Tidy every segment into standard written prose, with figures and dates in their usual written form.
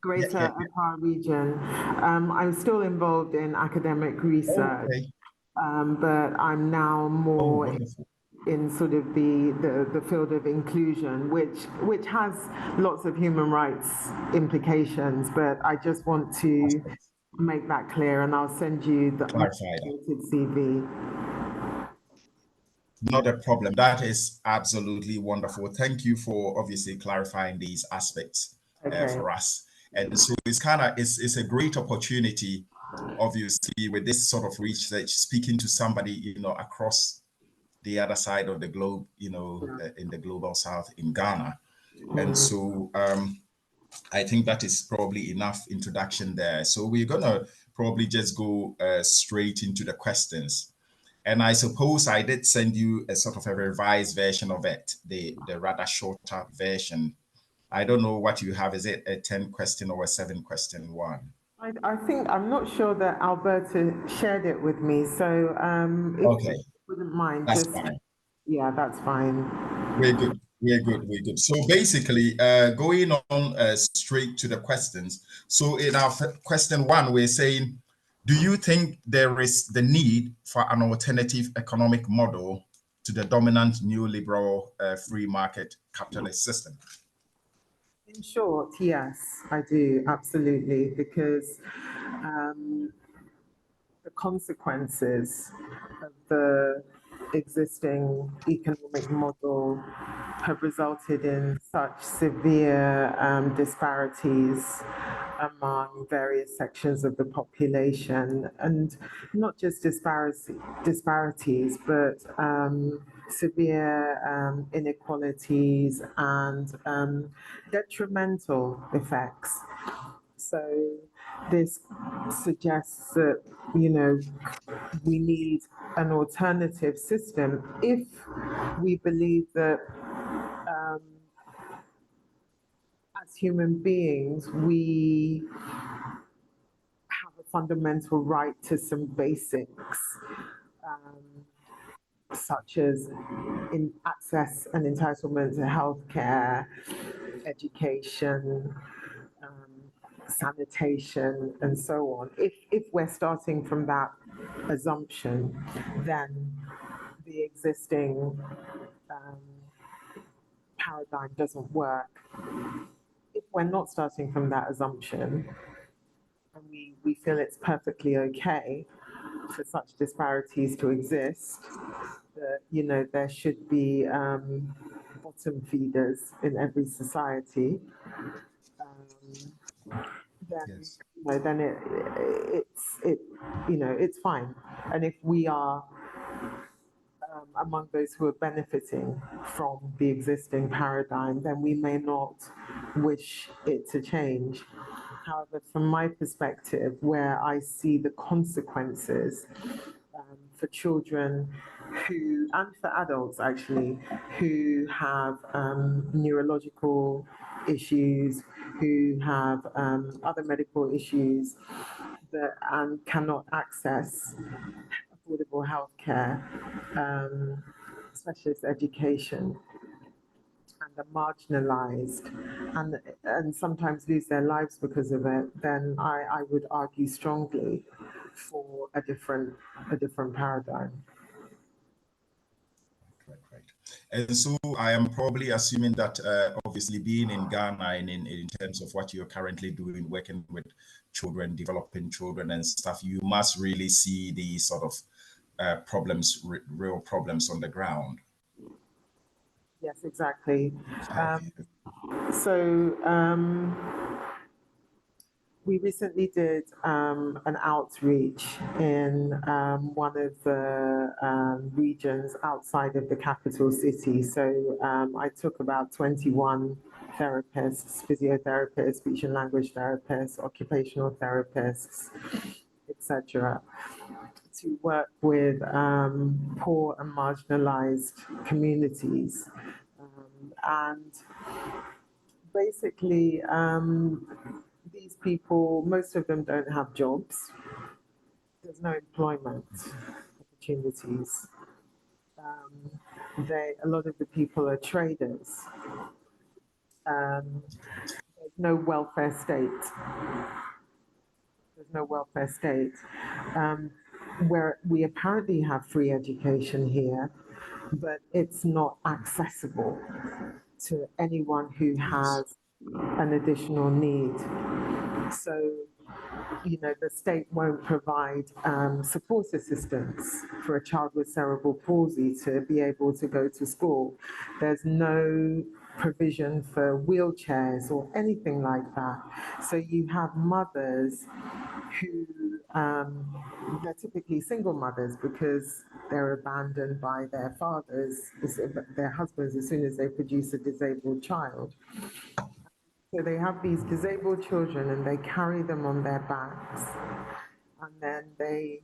Greater yeah. Accra region. I'm still involved in academic research, Okay. but I'm now Oh, more wonderful. in sort of the field of inclusion, which has lots of human rights implications. But I just want Of to course. make that clear, and I'll send you my Clarify that. updated CV. Not a problem. That is absolutely wonderful. Thank you for obviously clarifying these aspects Okay. for us. And so it's a great opportunity, obviously, with this sort of research, speaking to somebody, across the other side of the globe, in the global south in Ghana. And so I think that is probably enough introduction there. So we're gonna probably just go straight into the questions. And I suppose I did send you a sort of a revised version of it, the rather shorter version. I don't know what you have. Is it a 10 question or a 7 question one? I think I'm not sure that Alberta shared it with me, so if you Okay, wouldn't mind, that's just fine. yeah, that's fine. We're good. We're good. We're good. So basically, going on straight to the questions. So in our question one, we're saying, do you think there is the need for an alternative economic model to the dominant neoliberal free market capitalist system? In short, yes, I do, absolutely, because um, the consequences of the existing economic model have resulted in such severe disparities among various sections of the population, and not just disparities, but severe inequalities and detrimental effects. So this suggests that, we need an alternative system if we believe that um, as human beings, we have a fundamental right to some basics, um, such as in access and entitlement to healthcare, education, sanitation, and so on. If we're starting from that assumption, then the existing um, paradigm doesn't work. If we're not starting from that assumption, and we feel it's perfectly okay for such disparities to exist, that there should be bottom feeders in every society, then Yes. then it's fine. And if we are among those who are benefiting from the existing paradigm, then we may not wish it to change. However, from my perspective, where I see the consequences for children who, and for adults actually, who have neurological issues, who have other medical issues and cannot access affordable healthcare, specialist education, and are marginalized and sometimes lose their lives because of it, then I would argue strongly for a different paradigm. Right. And so I am probably assuming that obviously being in Ghana and in terms of what you're currently doing, working with children, developing children and stuff, you must really see these sort of problems, real problems on the ground. Yes, exactly. Okay. So we recently did an outreach in one of the regions outside of the capital city. So I took about 21 therapists, physiotherapists, speech and language therapists, occupational therapists, etc., to work with poor and marginalized communities. And basically, these people, most of them don't have jobs. There's no employment opportunities. A lot of the people are traders. They're no welfare state. There's no welfare state. Where we apparently have free education here, but it's not accessible to anyone who Yes. has an additional need. So, the state won't provide support assistance for a child with cerebral palsy to be able to go to school. There's no provision for wheelchairs or anything like that. So you have mothers who, they're typically single mothers because they're abandoned by their fathers, their husbands, as soon as they produce a disabled child. So they have these disabled children and they carry them on their backs. And then they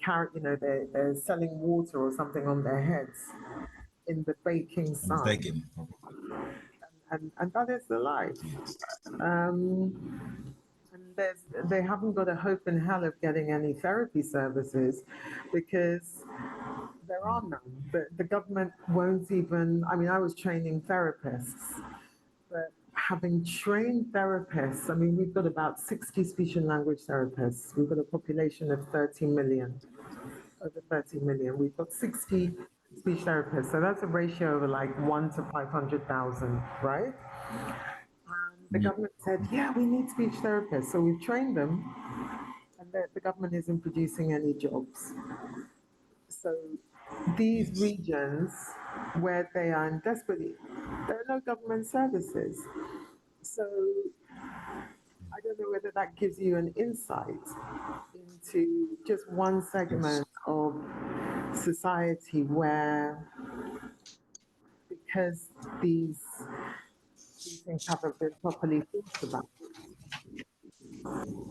carry, they're selling water or something on their heads in the baking I'm sun. begging. And that is the life. Yes. And they haven't got a hope in hell of getting any therapy services because there are none. The government won't even, I mean, I was training therapists, but having trained therapists, I mean, we've got about 60 speech and language therapists. We've got a population of 30 million, over 30 million. We've got 60 speech therapists. So that's a ratio of like 1 to 500,000, right? And the government said, yeah, we need speech therapists. So we've trained them, and the government isn't producing any jobs. So these Yes. regions where they are in desperate, there are no government services. So I don't know whether that gives you an insight into just one segment of society where, because these things haven't been properly thought about,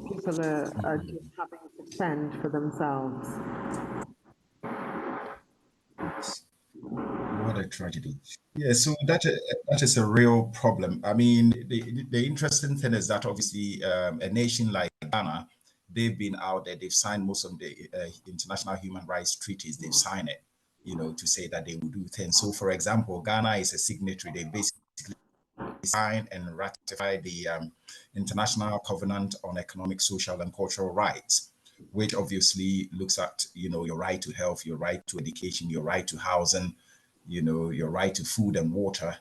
people are just having to fend for themselves. What a tragedy. Yeah, so that is a real problem. I mean, the interesting thing is that obviously a nation like Ghana, they've been out there, they've signed most of the international human rights treaties, they've signed it, to say that they will do things. So, for example, Ghana is a signatory. They basically sign and ratify the International Covenant on Economic, Social, and Cultural Rights, which obviously looks at your right to health, your right to education, your right to housing, your right to food and water.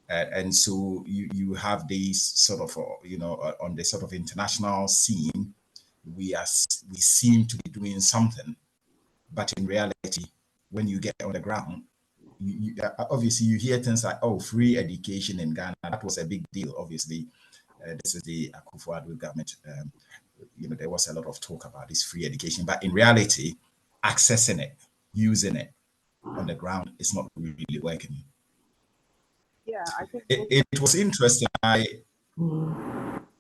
And so you have these sort of on the sort of international scene, we seem to be doing something, but in reality, when you get on the ground, obviously you hear things like, oh, free education in Ghana. That was a big deal. Obviously, this is the Akufo-Addo government. There was a lot of talk about this free education, but in reality, accessing it, using it on the ground is not really working. Yeah, I think It was interesting.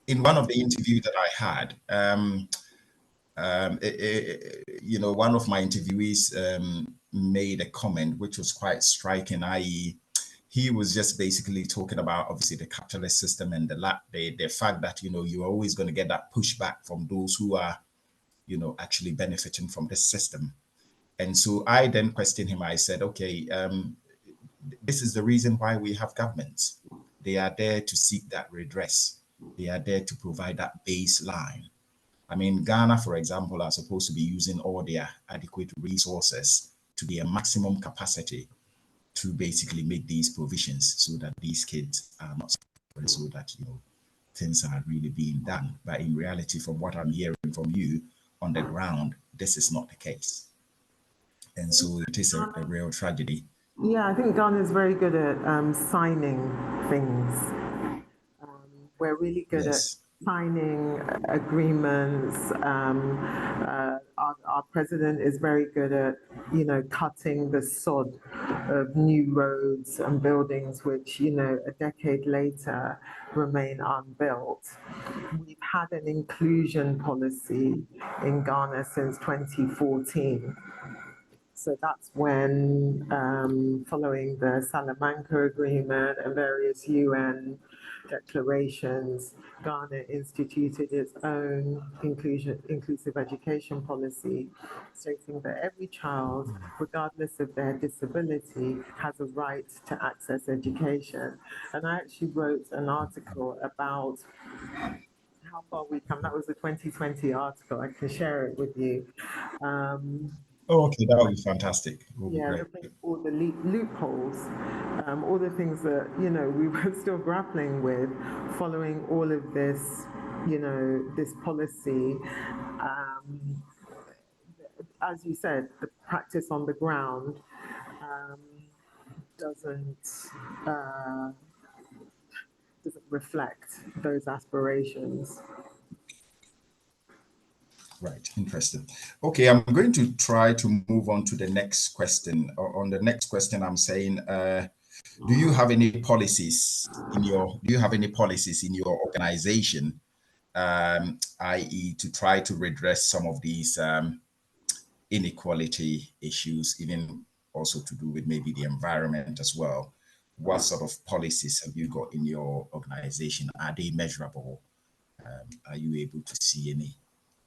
In one of the interviews that I had, one of my interviewees made a comment which was quite striking, i.e., he was just basically talking about obviously the capitalist system and the fact that you're always going to get that pushback from those who are actually benefiting from this system. And so I then questioned him. I said, okay, this is the reason why we have governments. They are there to seek that redress. They are there to provide that baseline. I mean, Ghana, for example, are supposed to be using all their adequate resources to their maximum capacity to basically make these provisions so that these kids are not suffering, so that things are really being done. But in reality, from what I'm hearing from you on the ground, this is not the case. And so it is a real tragedy. Yeah, I think Ghana is very good at signing things. We're really good at Yes. signing agreements. Our president is very good at, cutting the sod of new roads and buildings, which, a decade later remain unbuilt. We've had an inclusion policy in Ghana since 2014. So that's when, following the Salamanca Agreement and various UN declarations, Ghana instituted its own inclusive education policy, stating that every child, regardless of their disability, has a right to access education. And I actually wrote an article about how far we come. That was a 2020 article. I can share it with you. Oh, okay, that would be fantastic. It would be Yeah, great. looking at all the loopholes, all the things that, we were still grappling with following all of this, this policy. Um, as you said, the practice on the ground um, doesn't uh, doesn't reflect those aspirations. Right, interesting. Okay, I'm going to try to move on to the next question. On the next question, I'm saying, do you have any policies in your organization, i.e., to try to redress some of these inequality issues, even also to do with maybe the environment as well? What sort of policies have you got in your organization? Are they measurable? Are you able to see any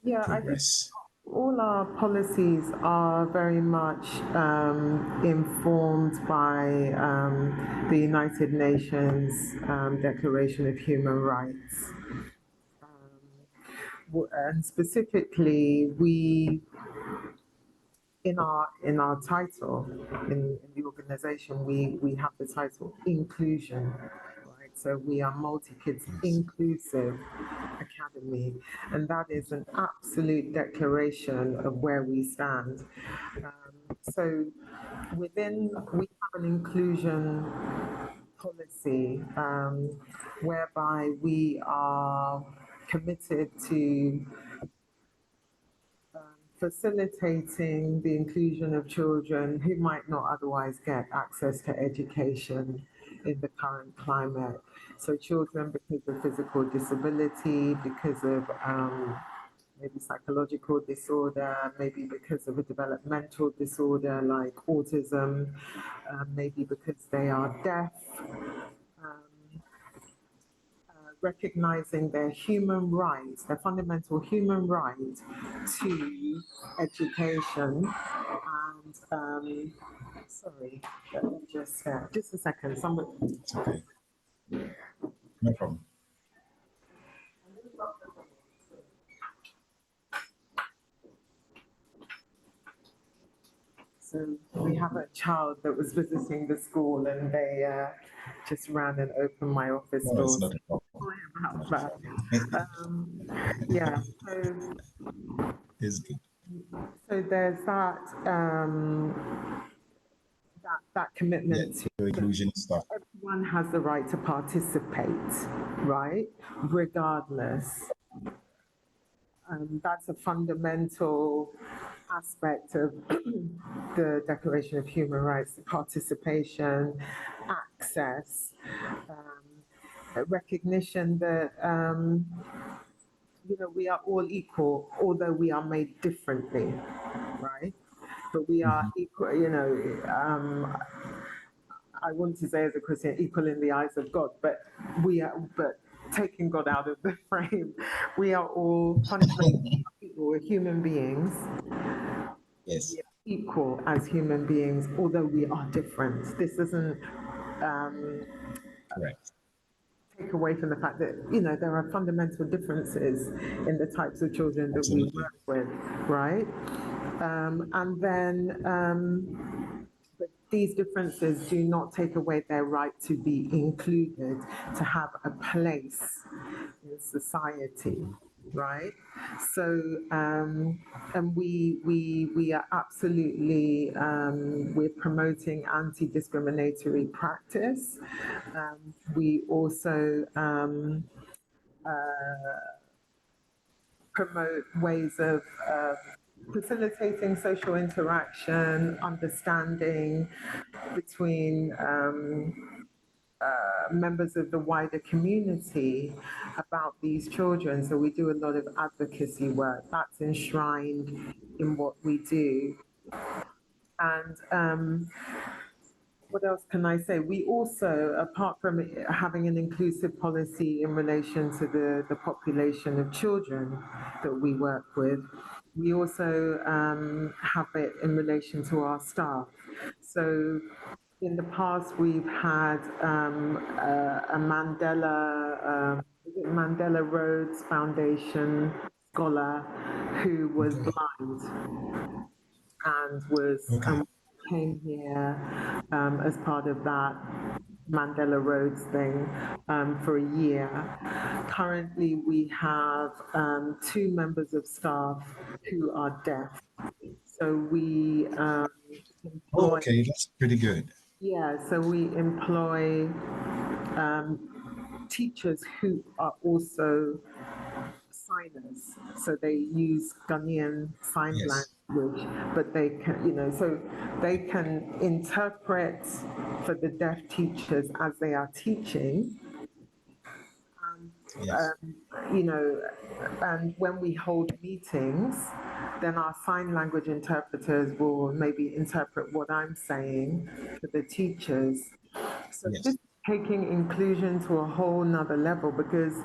Yeah, I think progress? all our policies are very much informed by the United Nations Declaration of Human Rights. And specifically, we in our title in the organization, we have the title inclusion, right? So we are Multi Kids Yes. Inclusive Academy, and that is an absolute declaration of where we stand. So we have an inclusion policy whereby we are committed to facilitating the inclusion of children who might not otherwise get access to education in the current climate. So children because of physical disability, because of maybe psychological disorder, maybe because of a developmental disorder like autism, maybe because they are deaf, recognizing their human rights, their fundamental human right to education. And sorry, let me just a second. Somebody. It's okay. No problem. So we have a child that was visiting the school, and they just ran and opened my office No, door. it's not a problem. Sorry about Not a that. problem. Yeah. So It's good. there's that that Yeah, commitment to the inclusion stuff. everyone has the right to participate, right? Regardless. That's a fundamental aspect of the Declaration of Human Rights, participation, access, recognition that we are all equal, although we are made differently, right? But we are equal, I want to say as a Christian, equal in the eyes of God, but taking God out of the frame, we are all fundamentally equal. We're human beings. Yes. We are equal as human beings, although we are different. This doesn't Correct. take away from the fact that there are fundamental differences in the types of children that we Absolutely. work with, right? And then but these differences do not take away their right to be included, to have a place in society, right? So, and we are absolutely we're promoting anti-discriminatory practice. We also promote ways of facilitating social interaction, understanding between members of the wider community about these children. So we do a lot of advocacy work that's enshrined in what we do. And what else can I say? We also, apart from having an inclusive policy in relation to the population of children that we work with, we also have it in relation to our staff. So in the past, we've had a Mandela Rhodes Foundation scholar who was Okay. blind and was Okay. came here as part of that Mandela Rhodes thing for a year. Currently, we have two members of staff who are deaf. So we employ, Okay, that's pretty good. yeah, so we employ teachers who are also signers. So they use Ghanaian sign Yes. language, but they can, so they can interpret for the deaf teachers as they are teaching, Yes. you know, and when we hold meetings, then our sign language interpreters will maybe interpret what I'm saying for the teachers. So this Yes. is taking inclusion to a whole nother level because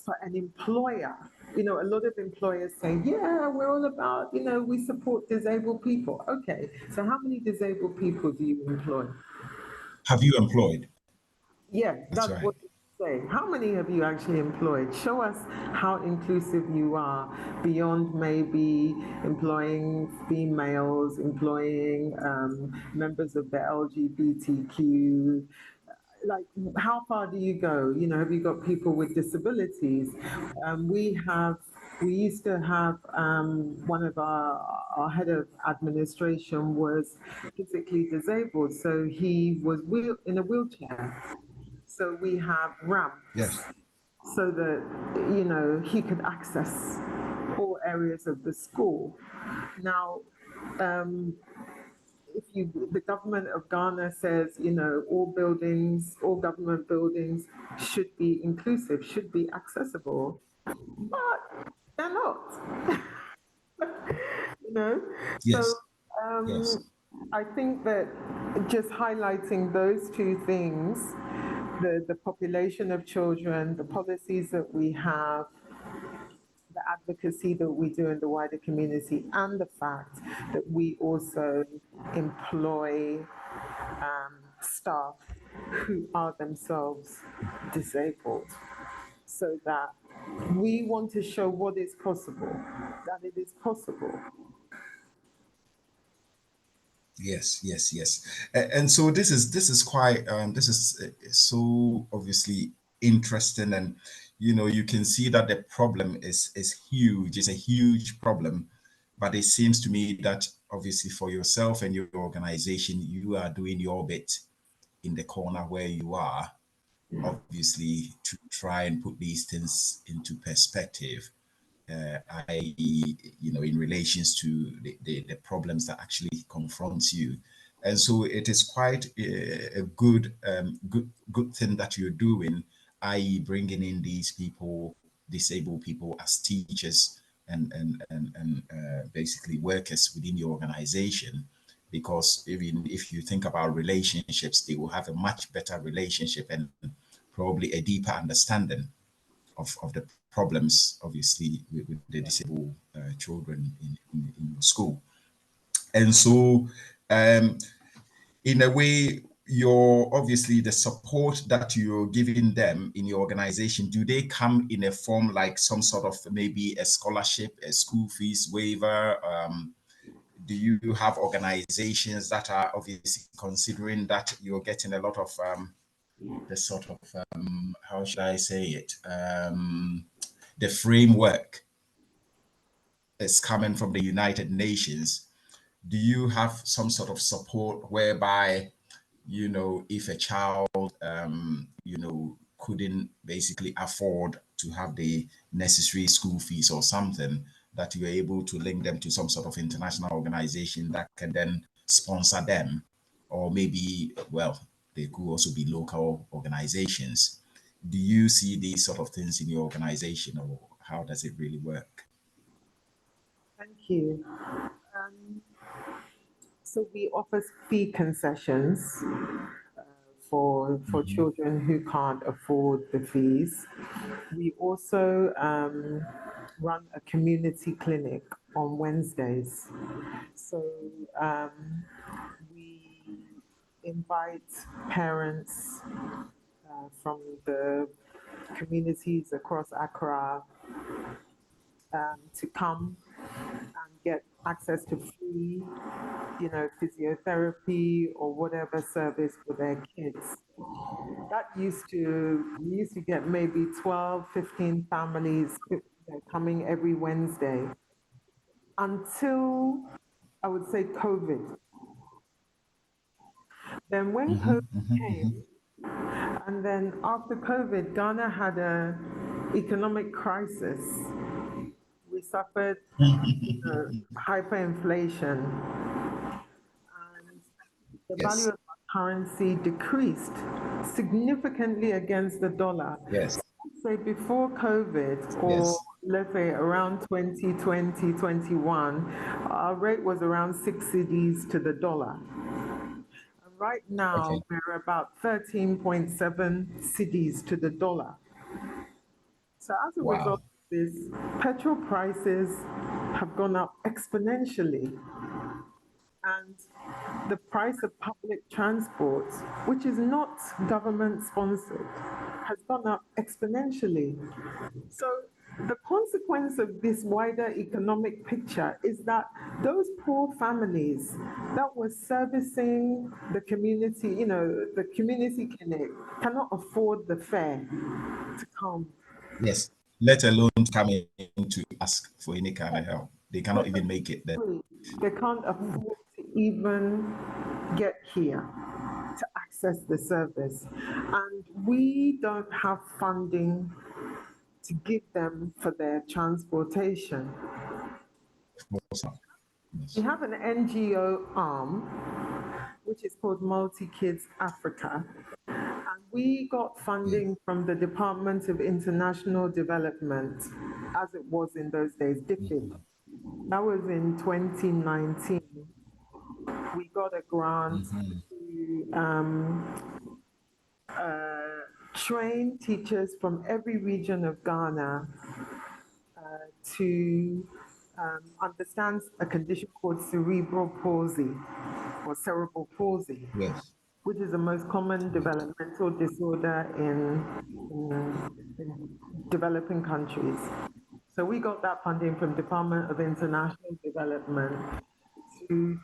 for an employer, a lot of employers say, yeah, we're all about, we support disabled people. Okay, so how many disabled people do you employ? Have you employed? Yeah, That's that's right. what they say. How many have you actually employed? Show us how inclusive you are beyond maybe employing females, employing members of the LGBTQ. Like, how far do you go? Have you got people with disabilities? We used to have one of our head of administration was physically disabled, so he was in a wheelchair. So we have ramps Yes. so that, he could access all areas of the school. Now, the government of Ghana says, all government buildings should be inclusive, should be accessible, but they're not, you know? So Yes. Yes. I think that just highlighting those two things, the population of children, the policies that we have, the advocacy that we do in the wider community, and the fact that we also employ staff who are themselves disabled, so that we want to show what is possible, that it is possible. Yes, yes, yes. And so this is quite this is so obviously interesting, and you can see that the problem is huge. It's a huge problem, but it seems to me that obviously for yourself and your organization, you are doing your bit in the corner where you are, obviously to try and put these things into perspective. I in relations to the problems that actually confronts you. And so it is quite a good thing that you're doing, i.e. bringing in these people, disabled people, as teachers and basically workers within your organization, because even if you think about relationships, they will have a much better relationship and probably a deeper understanding of the problems, obviously, with the disabled children in your school. And so, in a way, your obviously the support that you're giving them in your organization, do they come in a form like some sort of maybe a scholarship, a school fees waiver? Do you have organizations that are obviously considering that you're getting a lot of the sort of how should I say it? The framework is coming from the United Nations. Do you have some sort of support whereby, if a child, couldn't basically afford to have the necessary school fees or something, that you're able to link them to some sort of international organization that can then sponsor them? Or maybe, well, they could also be local organizations. Do you see these sort of things in your organization, or how does it really work? Thank you. So we offer fee concessions for children who can't afford the fees. We also run a community clinic on Wednesdays. So we invite parents from the communities across Accra to come and get access to free, physiotherapy or whatever service for their kids. That we used to get maybe 12, 15 families coming every Wednesday until I would say COVID. Then when COVID came, and then after COVID, Ghana had a economic crisis. We suffered hyperinflation, and the value Yes. of our currency decreased significantly against the dollar. Yes. Say before COVID, or Yes. let's say around 2020, 21, our rate was around 6 cedis to the dollar. And right now, Okay. we're about 13.7 cedis to the dollar. So as a result Wow. of this, petrol prices have gone up exponentially. And the price of public transport, which is not government sponsored, has gone up exponentially. So the consequence of this wider economic picture is that those poor families that were servicing the community, the community clinic, cannot afford the fare to come. Yes. Let alone come in to ask for any kind of help. They cannot even make it there. They can't afford to even get here to access the service. And we don't have funding to give them for their transportation. Yes. We have an NGO arm, which is called Multi Kids Africa. And we got Yeah. funding from the Department of International Development, as it was in those days, DFID. That was in 2019. We got a grant to train teachers from every region of Ghana to understand a condition called cerebral palsy or cerebral palsy, Yes. which is the most common developmental disorder in developing countries. So we got that funding from Department of International Development to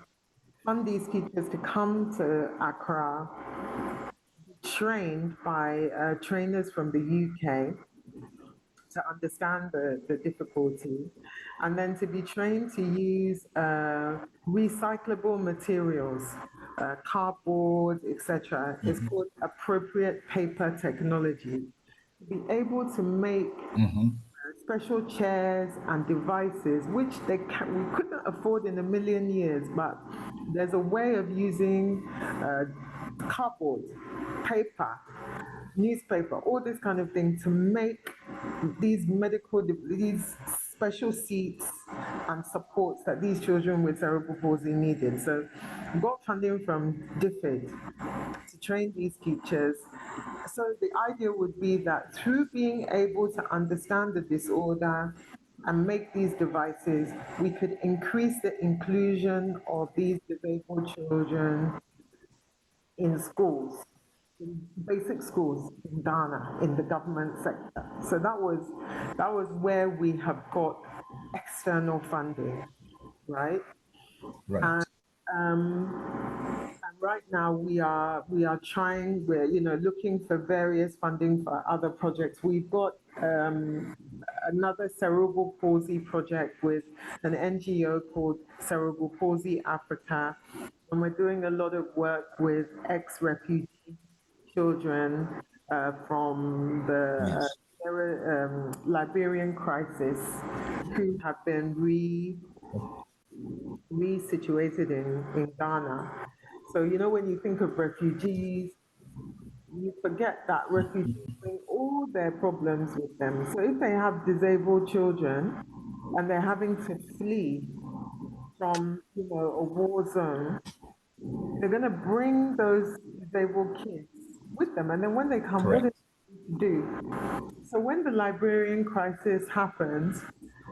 fund these teachers to come to Accra, trained by trainers from the UK to understand the difficulty, and then to be trained to use recyclable materials, cardboard, etc. It's called appropriate paper technology. To be able to make special chairs and devices, which we couldn't afford in a million years, but there's a way of using cardboard, paper, newspaper, all this kind of thing to make these special seats and supports that these children with cerebral palsy needed. So we got funding from DFID to train these teachers. So the idea would be that through being able to understand the disorder and make these devices, we could increase the inclusion of these disabled children in schools, in basic schools in Ghana, in the government sector. So that was where we have got external funding, right? Right. And and right now we are trying, we're looking for various funding for other projects. We've got another cerebral palsy project with an NGO called Cerebral Palsy Africa, and we're doing a lot of work with ex-refugee children from the Yes. Liberian crisis who have been resituated in Ghana. So, when you think of refugees, you forget that refugees bring all their problems with them. So if they have disabled children and they're having to flee from, a war zone, They're going to bring those disabled kids with them. And then when they come, what do Correct. they do? So when the Liberian crisis happened,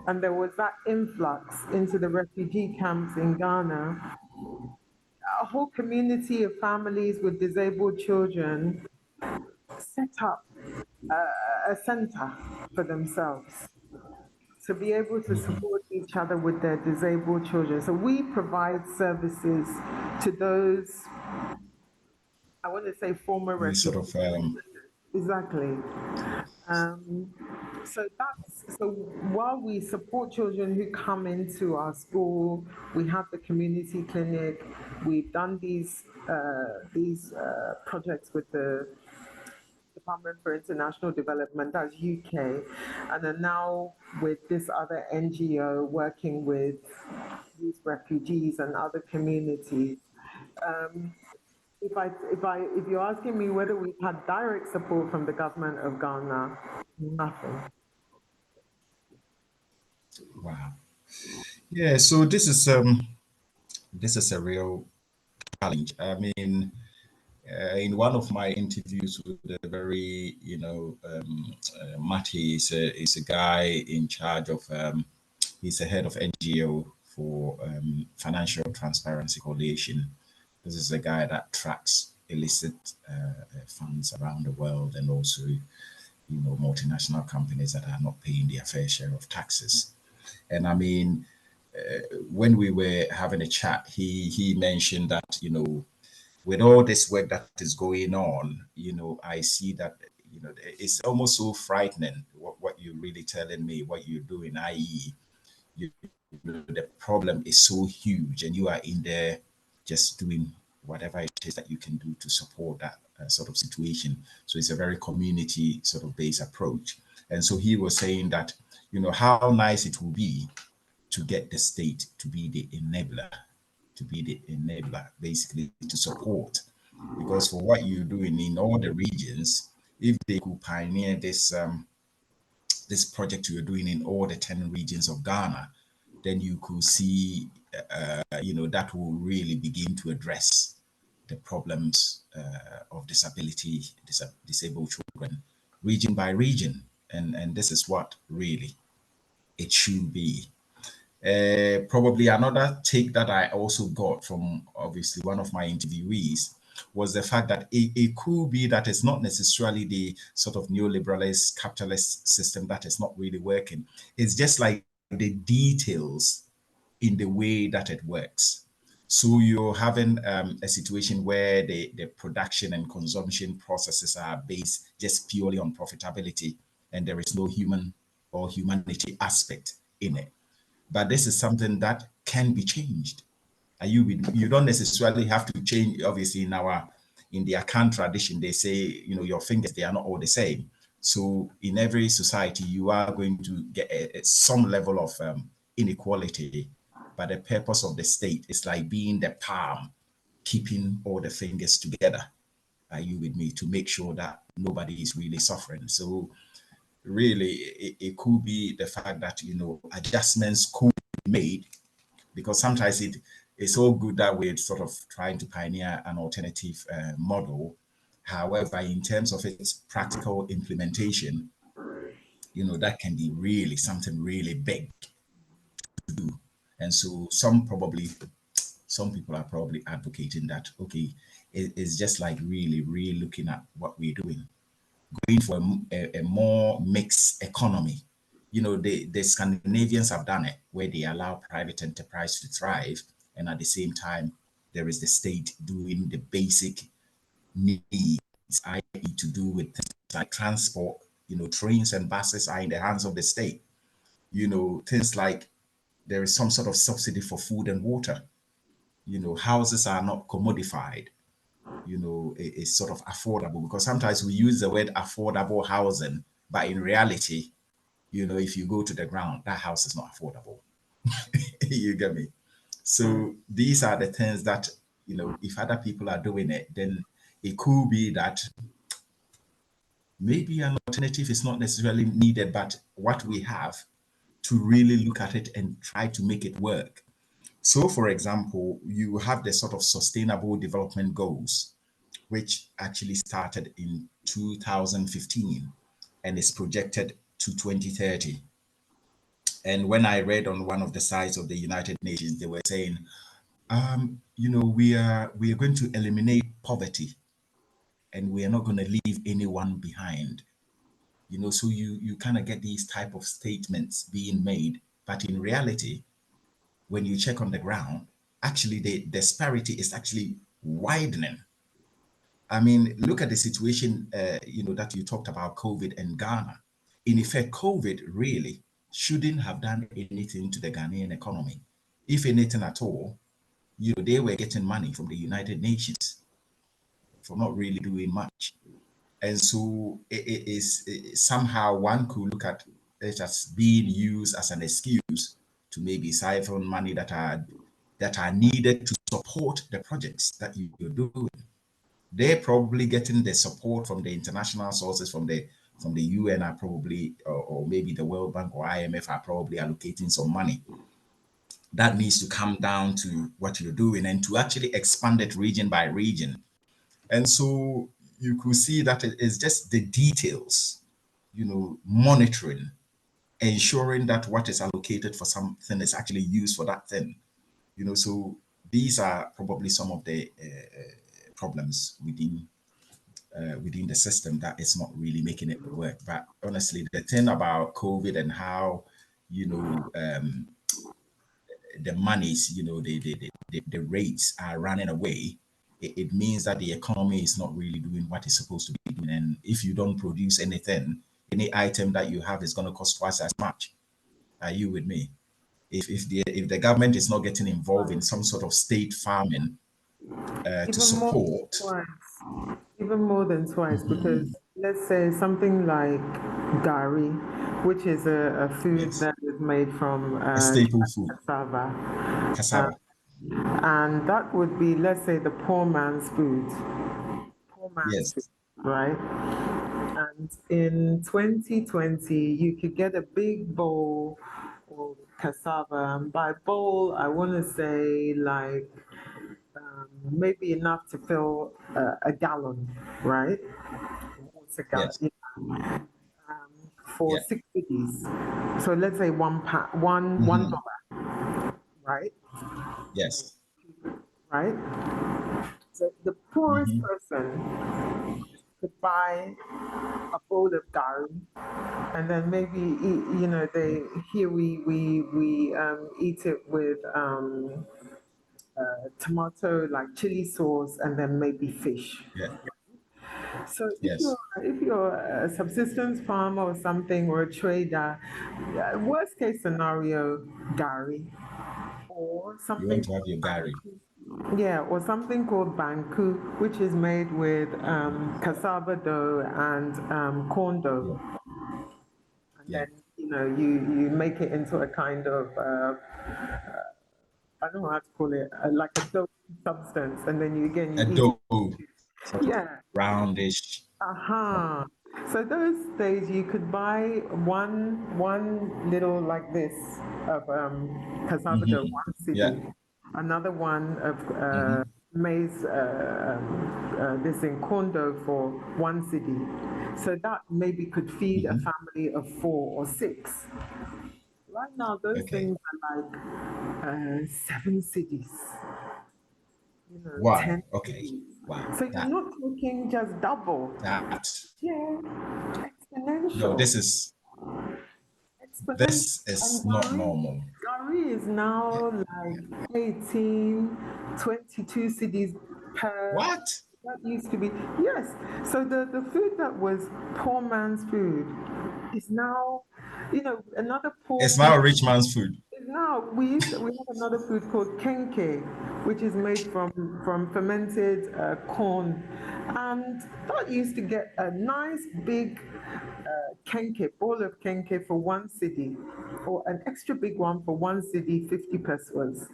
and there was that influx into the refugee camps in Ghana, a whole community of families with disabled children set up a center for themselves to be able to support each other with their disabled children. So we provide services to those, I want to say, former We sort refugees. of Exactly. Um, so while we support children who come into our school, we have the community clinic. We've done these projects with the Department for International Development, that's UK, and then now with this other NGO working with these refugees and other communities. Um, if you're asking me whether we've had direct support from the government of Ghana, nothing. wow. Yeah. So this is a real challenge. I mean, in one of my interviews with a very, Matty is a guy in charge of, he's the head of NGO for Financial Transparency Coalition. This is a guy that tracks illicit funds around the world and also, multinational companies that are not paying their fair share of taxes. And I mean, when we were having a chat, he mentioned that, with all this work that is going on, I see that, it's almost so frightening what you're really telling me, what you're doing, i.e., you, the problem is so huge and you are in there just doing whatever it is that you can do to support that sort of situation. So it's a very community sort of based approach. And so he was saying that, how nice it will be to get the state to be the enabler, basically to support. Because for what you're doing in all the regions, if they could pioneer this project you're doing in all the 10 regions of Ghana, then you could see, that will really begin to address the problems of disability, disabled children, region by region. And this is what really it should be. Probably another take that I also got from obviously one of my interviewees was the fact that it could be that it's not necessarily the sort of neoliberalist capitalist system that is not really working. It's just like the details in the way that it works. So you're having a situation where the production and consumption processes are based just purely on profitability, and there is no human or humanity aspect in it. But this is something that can be changed. You don't necessarily have to change. Obviously, in the Akan tradition, they say, your fingers, they are not all the same. So in every society, you are going to get some level of inequality. But the purpose of the state is like being the palm, keeping all the fingers together. Are you with me? To make sure that nobody is really suffering. So really, it could be the fact that, adjustments could be made, because sometimes it's all good that we're sort of trying to pioneer an alternative model. However, in terms of its practical implementation, that can be really something really big to do. And so some people are probably advocating that, okay, it's just like really, really looking at what we're doing, going for a more mixed economy. The Scandinavians have done it, where they allow private enterprise to thrive, and at the same time, there is the state doing the basic needs, i.e., to do with things like transport. Trains and buses are in the hands of the state. Things like there is some sort of subsidy for food and water. Houses are not commodified. It's sort of affordable, because sometimes we use the word affordable housing, but in reality, if you go to the ground, that house is not affordable. You get me? So these are the things that, if other people are doing it, then it could be that maybe an alternative is not necessarily needed, but what we have to really look at it and try to make it work. So, for example, you have the sort of sustainable development goals, which actually started in 2015 and is projected to 2030. And when I read on one of the sites of the United Nations, they were saying, we are going to eliminate poverty, and we are not going to leave anyone behind. So you kind of get these type of statements being made, but in reality, when you check on the ground, actually the disparity is actually widening. I mean, look at the situation, that you talked about, COVID and Ghana. In effect, COVID really shouldn't have done anything to the Ghanaian economy. If anything at all, they were getting money from the United Nations for not really doing much. And so somehow one could look at it as being used as an excuse to maybe siphon money that are needed to support the projects that you're doing. They're probably getting the support from the international sources, from the UN are probably, or maybe the World Bank or IMF are probably allocating some money. That needs to come down to what you're doing and to actually expand it region by region. And so you could see that it is just the details, monitoring, ensuring that what is allocated for something is actually used for that thing. So these are probably some of the problems within the system that is not really making it work. But honestly, the thing about COVID and how the monies, the rates are running away, it means that the economy is not really doing what it's supposed to be doing. And if you don't produce anything, any item that you have is going to cost twice as much. Are you with me? If the government is not getting involved in some sort of state farming to Even more than support. twice. Even more than twice, because let's say something like gari, which is a food Yes, that is made from a staple food, cassava. Uh, cassava. and that would be, let's say, the poor man's food. Poor man's food, Yes, right? And in 2020, you could get a big bowl of cassava. And by bowl, I want to say like maybe enough to fill a gallon, right? What's a gallon? yes, Yeah, for yeah, 6 cities. So let's say one hmm dollar, right? yes, Right? So the poorest hmm person could buy a bowl of gari, and then maybe they here we eat it with tomato like chili sauce, and then maybe fish. yeah, So yes. if you're a subsistence farmer or something, or a trader, worst case scenario, gari, or You something want to have called your Gary. yeah, or something called banku, which is made with cassava dough and corn dough, Yeah, and yeah. then you make it into a kind of I don't know how to call it, like a dough substance, and then A you eat it. dough, sort of Yeah. roundish. Uh-huh. So those days you could buy one little like this of cassava dough, one Yeah. cedi, another one of hmm maize, this in corn dough for one cedi. So that maybe could feed a hmm family of 4 or 6. Right now, those Okay. things are like 7 cedis, Wow. 10 Okay. cedis. Wow. So you're not talking just double. That. Yeah, No, exponential, exponential. this is And not normal. Gary is Yeah. now like 18, 22 cities per. What? That used to be, yes. So the food that was poor man's food is now, another poor It's food. now a rich man's food. Now we have another food called kenke, which is made from fermented corn, and that used to get a nice big kenke bowl of kenke for one cedi, or an extra big one for one cedi, 50 pesos,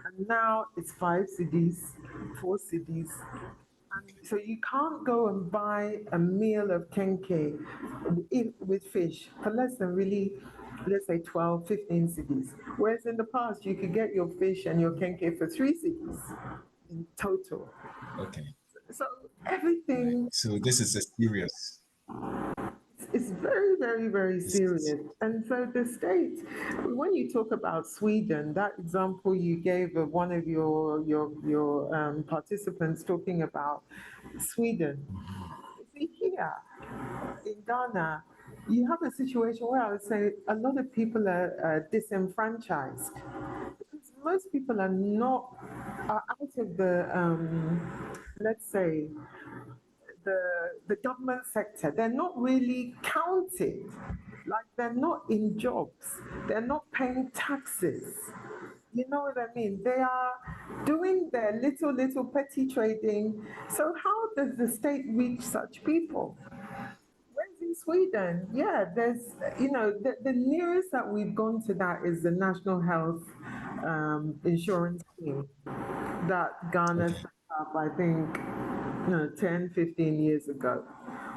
and now it's 5 cedis, 4 cedis. And so you can't go and buy a meal of kenke with fish for less than really let's say 12, 15 cities. Whereas in the past, you could get your fish and your kenke for 3 cities in total. Okay. So Right. everything So this is a serious. is very, very, very This is, serious. And so the state, when you talk about Sweden, that example you gave of one of your participants talking about Sweden, see here in Ghana, you have a situation where I would say a lot of people are disenfranchised because most people are out of the let's say the the government sector. They're not really counted. Like they're not in jobs. They're not paying taxes. You know what I mean? They are doing their little petty trading. So how does the state reach such people? Whereas in Sweden, yeah, the nearest that we've gone to that is the National Health Insurance Scheme that Ghana okay. set up, I think, 10, 15 years ago,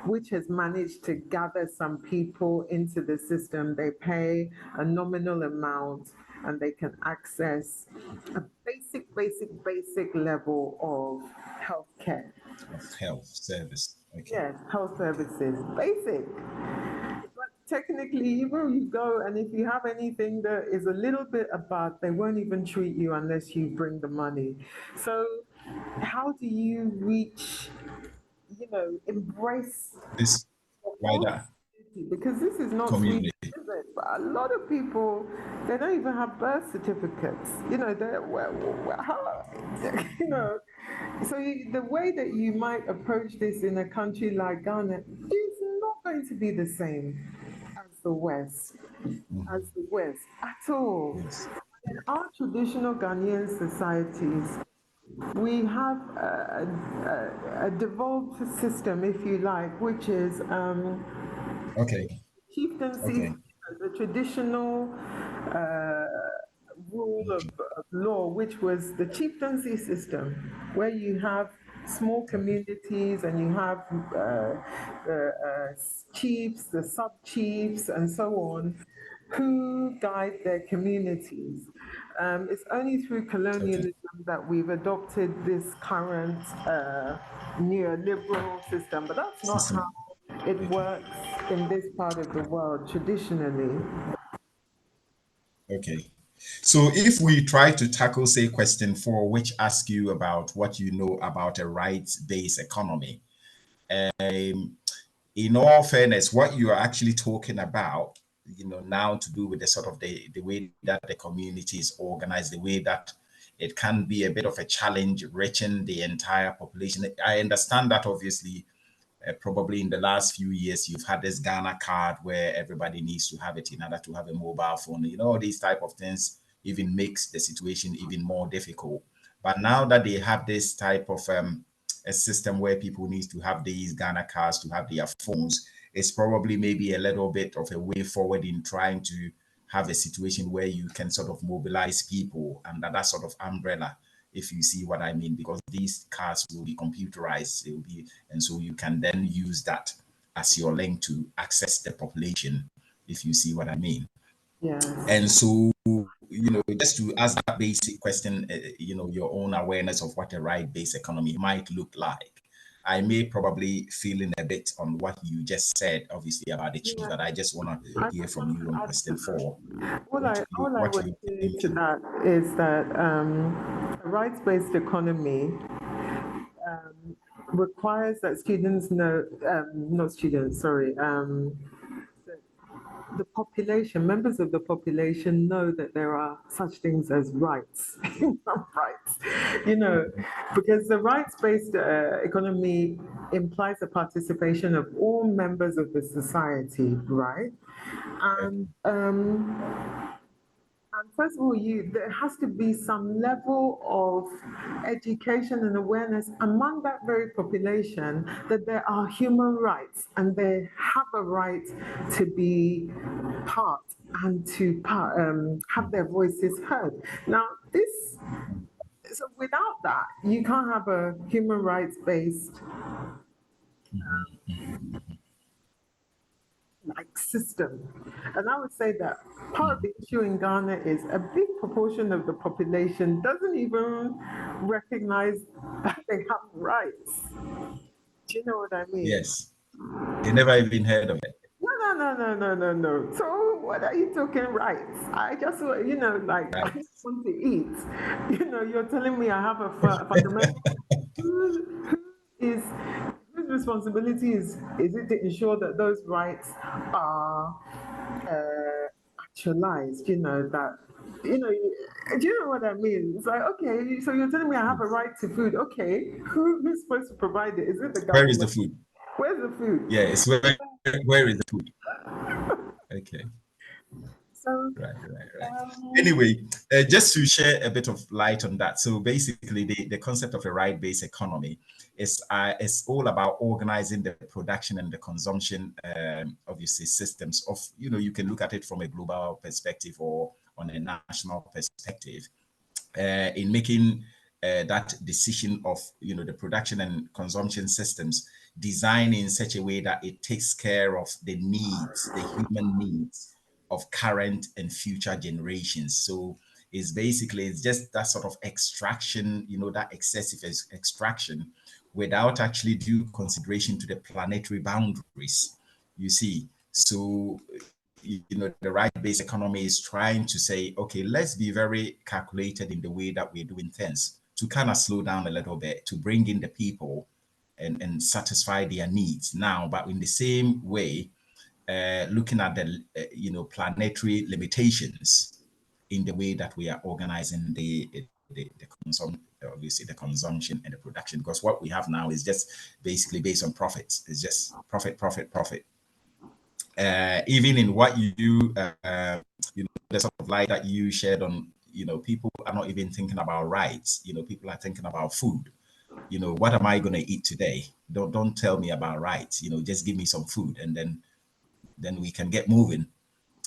which has managed to gather some people into the system. They pay a nominal amount and they can access a basic level of healthcare. Of health service. Okay. Yes, health Okay. services, basic. But technically, even you go and if you have anything that is a little bit above, they won't even treat you unless you bring the money. So, how do you reach, embrace This wider responsibility? Because this is not Sweden, community. is it? But a lot of people, they don't even have birth certificates. They're, how, you know, so the way that you might approach this in a country like Ghana is not going to be the same as the West, at all. Yes. In our traditional Ghanaian societies, we have a devolved system, if you like, which is Okay. chieftaincies, Okay. the traditional uh, rule of law, which was the chieftaincy system, where you have small Okay. communities and you have the chiefs, the sub chiefs, and so on, who guide their communities. It's only through Okay. colonialism that we've adopted this current neoliberal system, but that's not how System. it Okay. works in this part of the world traditionally. Okay. So if we try to tackle, say, question 4, which asks you about what you know about a rights-based economy, in all fairness, what you are actually talking about, now to do with the sort of the way that the community is organized, the way that it can be a bit of a challenge reaching the entire population. I understand that obviously, probably in the last few years, you've had this Ghana card where everybody needs to have it in order to have a mobile phone. All these type of things even makes the situation even more difficult. But now that they have this type of a system where people need to have these Ghana cards to have their phones, it's probably maybe a little bit of a way forward in trying to have a situation where you can sort of mobilize people under that sort of umbrella, if you see what I mean, because these cards will be computerized. It will be, and so you can then use that as your link to access the population, if you see what I mean. Yes. And so, just to ask that basic question, your own awareness of what a right-based economy might look like. I may probably feel in a bit on what you just said, obviously about the change, Yeah. but I just want to I hear just from want you to on add question to that. 4, what you All I what would you're say to thinking. that is that a rights-based economy requires that students know, not students, sorry, the population, members of the population know that there are such things as rights, rights, you know, because the rights-based economy implies the participation of all members of the society, right? And first of all, there has to be some level of education and awareness among that very population that there are human rights and they have a right to be part and to have their voices heard. Now, so without that, you can't have a human rights based like system. And I would say that part of the issue in Ghana is a big proportion of the population doesn't even recognize that they have rights. Do you know what I mean? Yes. They never even heard of it. No. So what are you talking rights? I just, like I just Right. want to eat. You're telling me I have a fundamental. Who is whose responsibility is it to ensure that those rights are actualized? Do you know what I mean? It's like, okay, so you're telling me I have a right to food. Okay, who's supposed to provide it? Is it the Where is the government? food? Where's the food? Yeah, it's where is the food? Okay. So, Right. um, Anyway, just to share a bit of light on that. So basically, the concept of a right-based economy is all about organizing the production and the consumption, obviously, systems of, you can look at it from a global perspective or on a national perspective, in making that decision of, the production and consumption systems designed in such a way that it takes care of the needs, the human needs of current and future generations. So it's just that sort of extraction, that excessive extraction without actually due consideration to the planetary boundaries, you see. So, the right-based economy is trying to say, okay, let's be very calculated in the way that we're doing things to kind of slow down a little bit, to bring in the people and satisfy their needs now, but in the same way, looking at the planetary limitations in the way that we are organizing obviously the consumption and the production, because what we have now is just basically based on profits. It's just profit. Even in what you do, the sort of light that you shared on, people are not even thinking about rights. People are thinking about food. What am I going to eat today? Don't tell me about rights. Just give me some food, and then we can get moving.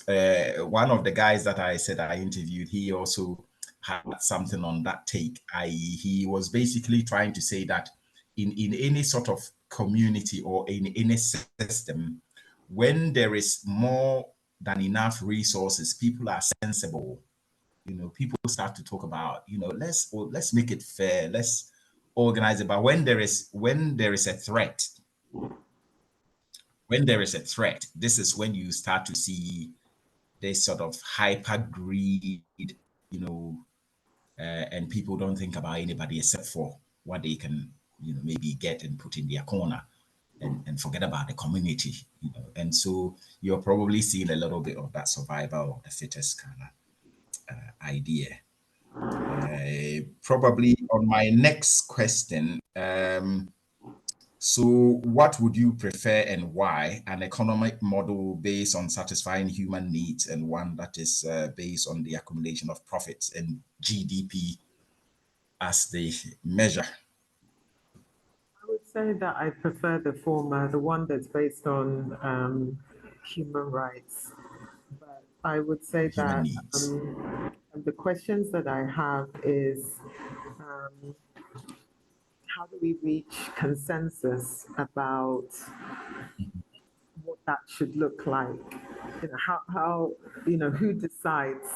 One of the guys that I said I interviewed, he also had something on that take. He was basically trying to say that in any sort of community or in any system, when there is more than enough resources, people are sensible. People start to talk about, let's make it fair, let's organize it. But when there is a threat, this is when you start to see this sort of hyper greed, and people don't think about anybody except for what they can, maybe get and put in their corner, and forget about the community, And so you're probably seeing a little bit of that survival of the fittest kind of idea. Probably on my next question, so what would you prefer and why? An economic model based on satisfying human needs, and one that is based on the accumulation of profits and GDP as the measure? I would say that I prefer the former, the one that's based on human rights. But I would say Human that needs. the questions that I have is um, how do we reach consensus about what that should look like? How who decides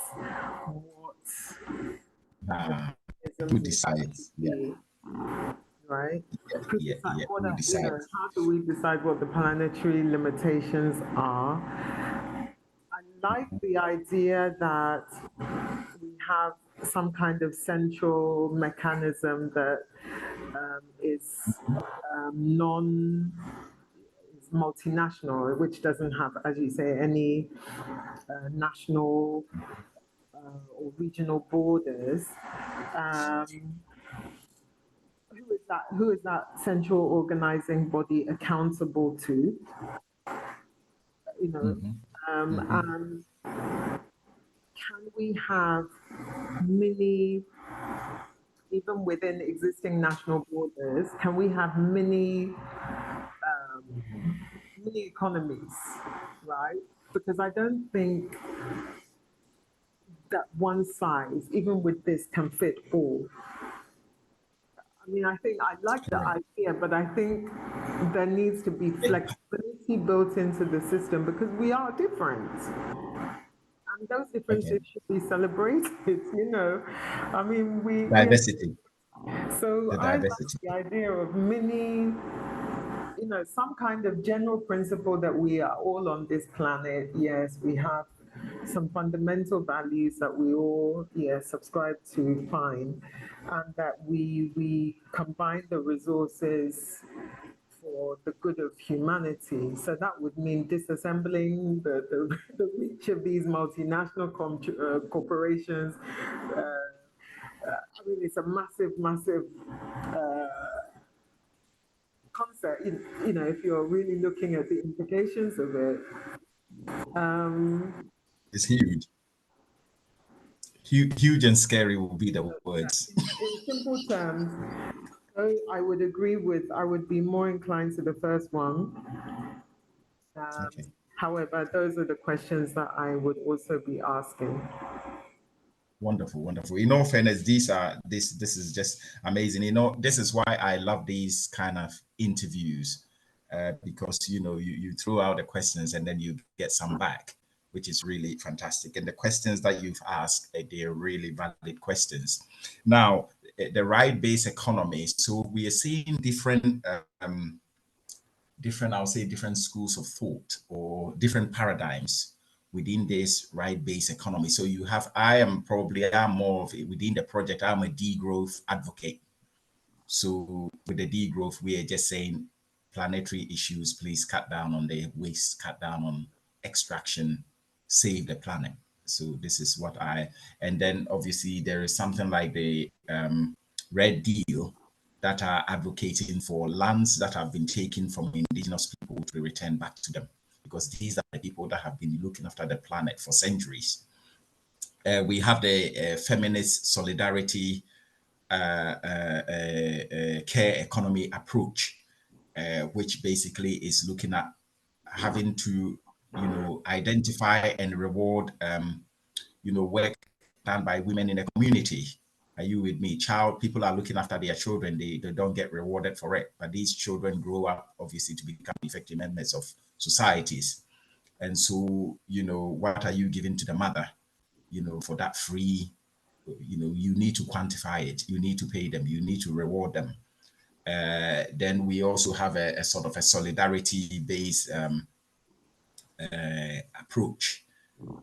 what Uh, who mechanisms we decides? Yeah, see, right? Who yeah, decide yeah. what Who are, decides? how do we decide what the planetary limitations are? I like the idea that we have some kind of central mechanism that is non is multinational, which doesn't have, as you say, any national or regional borders. Um, who is that central organizing body accountable to? You know, and can we have mini, even within existing national borders, can we have mini economies, right? Because I don't think that one size, even with this, can fit all. mean, I think I like the Correct. idea, but I think there needs to be flexibility built into the system because we are different. And those Okay. differences should be celebrated, you know. I mean, we are, Diversity, so the I like diversity. the idea of mini, you know, some kind of general principle that we are all on this planet. Yes, we have some fundamental values that we all, yes, subscribe to, fine, and that we combine the resources for the good of humanity. So that would mean disassembling the reach of these multinational corporations. I mean, it's a massive, massive concept, you know, if you're really looking at the implications of it. Um, It's huge. Huge and scary will be the words. in simple terms, so I would be more inclined to the first one. Okay. However, those are the questions that I would also be asking. Wonderful, wonderful. In all fairness, this is just amazing. You know, this is why I love these kind of interviews, because you throw out the questions and then you get some back, which is really fantastic. And the questions that you've asked, they're really valid questions. Now, the right-based economy. So we are seeing different, I'll say, different schools of thought or different paradigms within this right-based economy. So you have, I'm more of within the project, I'm a degrowth advocate. So with the degrowth, we are just saying planetary issues, please cut down on the waste, cut down on extraction, save the planet. So this is and then obviously there is something like the Red Deal that are advocating for lands that have been taken from indigenous people to be returned back to them, because these are the people that have been looking after the planet for centuries. We have the feminist solidarity care economy approach, which basically is looking at having to, identify and reward, work done by women in the community. Are you with me? People are looking after their children. They don't get rewarded for it. But these children grow up, obviously, to become effective members of societies. And so, what are you giving to the mother, for that free, you need to quantify it. You need to pay them. You need to reward them. Then we also have a sort of a solidarity-based approach.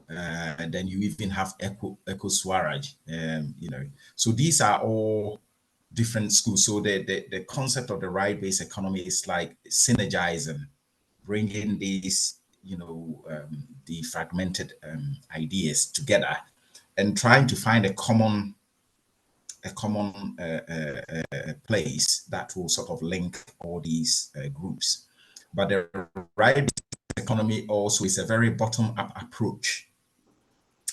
And then you even have eco swaraj, So these are all different schools. So the concept of the right-based economy is like synergizing, bringing these, the fragmented ideas together and trying to find a common place that will sort of link all these groups. But the right economy also is a very bottom-up approach.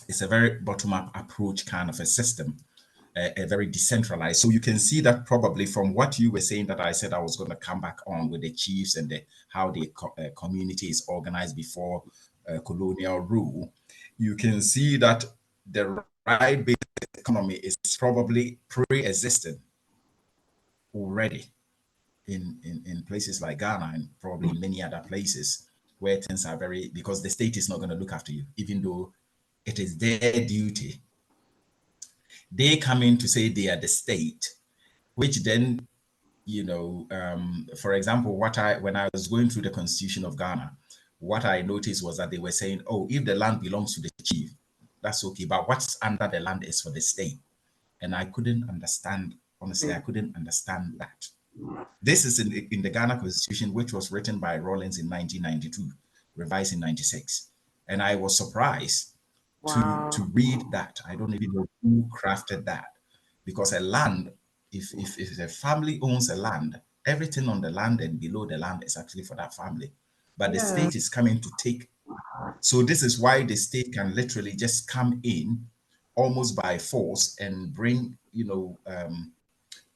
It's a very bottom-up approach kind of a system, a very decentralized. So you can see that probably from what you were saying, that I said I was going to come back on with the chiefs and how the community is organized before colonial rule. You can see that the right-based economy is probably pre-existing already in places like Ghana and probably many other places where things are because the state is not going to look after you, even though it is their duty. They come in to say they are the state, which then, for example, when I was going through the Constitution of Ghana, what I noticed was that they were saying, oh, if the land belongs to the chief, that's okay, but what's under the land is for the state. And I couldn't understand, honestly, I couldn't understand that. This is in the Ghana Constitution, which was written by Rawlings in 1992, revised in 96. And I was surprised Wow. to read that. I don't even know who crafted that, because a land, if a family owns a land, everything on the land and below the land is actually for that family. But the Yeah. state is coming to take. So this is why the state can literally just come in almost by force and bring,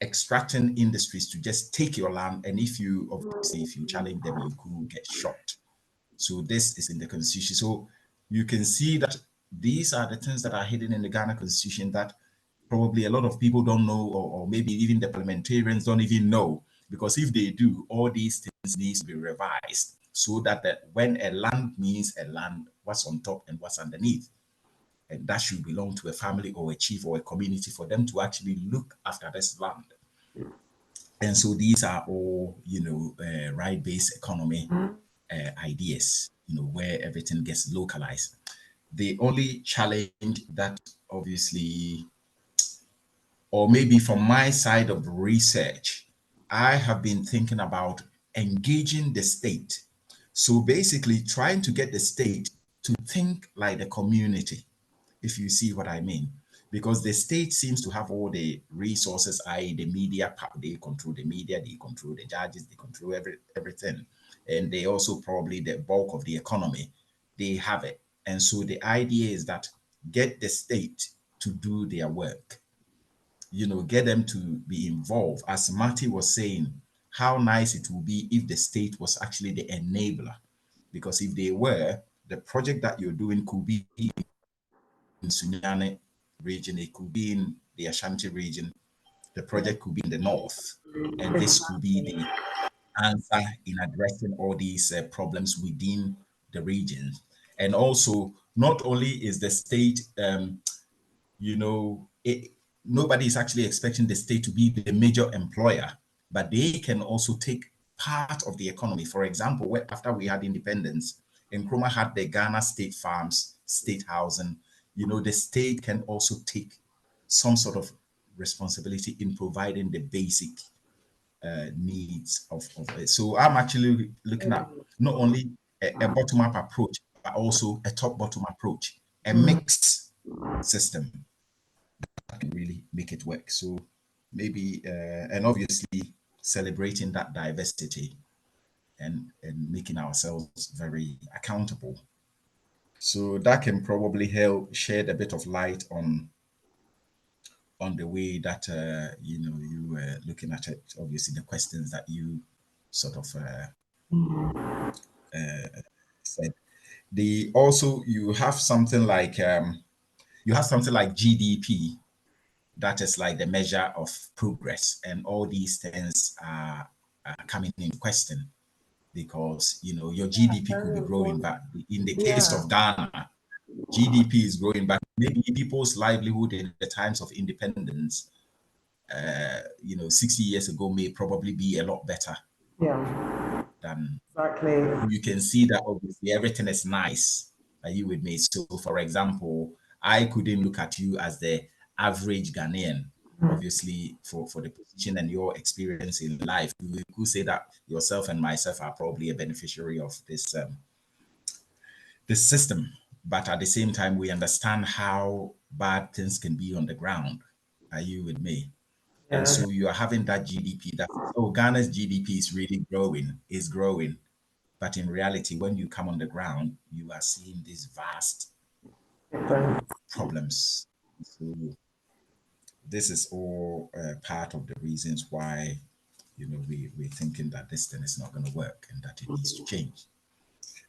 extracting industries to just take your land. And if you challenge them, you could get shot. So this is in the constitution. So you can see that these are the things that are hidden in the Ghana constitution that probably a lot of people don't know, or maybe even the parliamentarians don't even know, because if they do, all these things needs to be revised so that when a land means a land, what's on top and what's underneath, and that should belong to a family or a chief or a community for them to actually look after this land. And so these are all, right-based economy ideas, where everything gets localized. The only challenge that obviously, or maybe from my side of research, I have been thinking about engaging the state. So basically trying to get the state to think like the community, if you see what I mean. Because the state seems to have all the resources, i.e. the media, they control the media, they control the judges, they control everything. And they also probably the bulk of the economy, they have it. And so the idea is that get the state to do their work, get them to be involved. As Marty was saying, how nice it would be if the state was actually the enabler. Because if they were, the project that you're doing could be in Sunyani region, it could be in the Ashanti region, the project could be in the north, and this could be the answer in addressing all these problems within the region. And also, not only is the state, nobody is actually expecting the state to be the major employer, but they can also take part of the economy. For example, after we had independence, Nkrumah had the Ghana state farms, state housing. The state can also take some sort of responsibility in providing the basic needs of it. So I'm actually looking at not only a bottom-up approach, but also a top-bottom approach, a mixed system that can really make it work. So maybe, and obviously celebrating that diversity and making ourselves very accountable. So that can probably help shed a bit of light on the way that you were looking at it. Obviously, the questions that you sort of said. The also you have something like GDP, that is like the measure of progress, and all these things are coming in question because your GDP could be growing, but in the case of Ghana, GDP is growing, but maybe people's livelihood in the times of independence 60 years ago may probably be a lot better than Exactly. you can see that obviously everything is nice. Are you with me? So for example, I couldn't look at you as the average Ghanaian, obviously for the position and your experience in life. We could say that yourself and myself are probably a beneficiary of this system. But at the same time, we understand how bad things can be on the ground. Are you with me? And so you are having that GDP that, Ghana's GDP is really growing. But in reality, when you come on the ground, you are seeing these vast problems. So this is all part of the reasons why, we're thinking that this thing is not going to work and that it needs to change.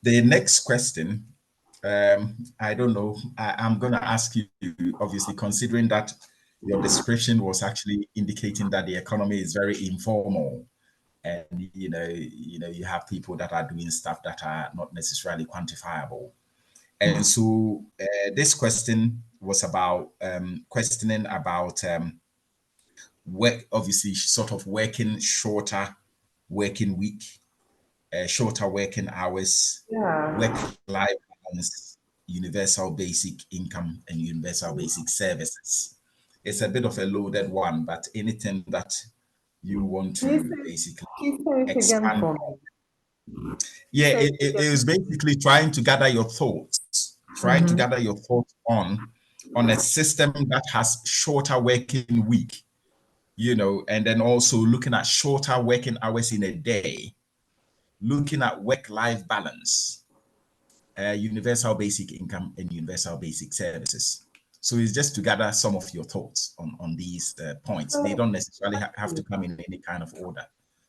The next question, I don't know, I'm going to ask you, obviously, considering that your description was actually indicating that the economy is very informal, and you have people that are doing stuff that are not necessarily quantifiable. And so this question was about questioning about work, obviously sort of working shorter working week, shorter working hours, work-life balance, universal basic income, and universal basic services. It's a bit of a loaded one, but anything that you want to basically expand on. Yeah, it is basically trying to gather your thoughts, on a system that has shorter working week, and then also looking at shorter working hours in a day, looking at work-life balance, universal basic income, and universal basic services. So it's just to gather some of your thoughts on these points. They don't necessarily have to come in any kind of order.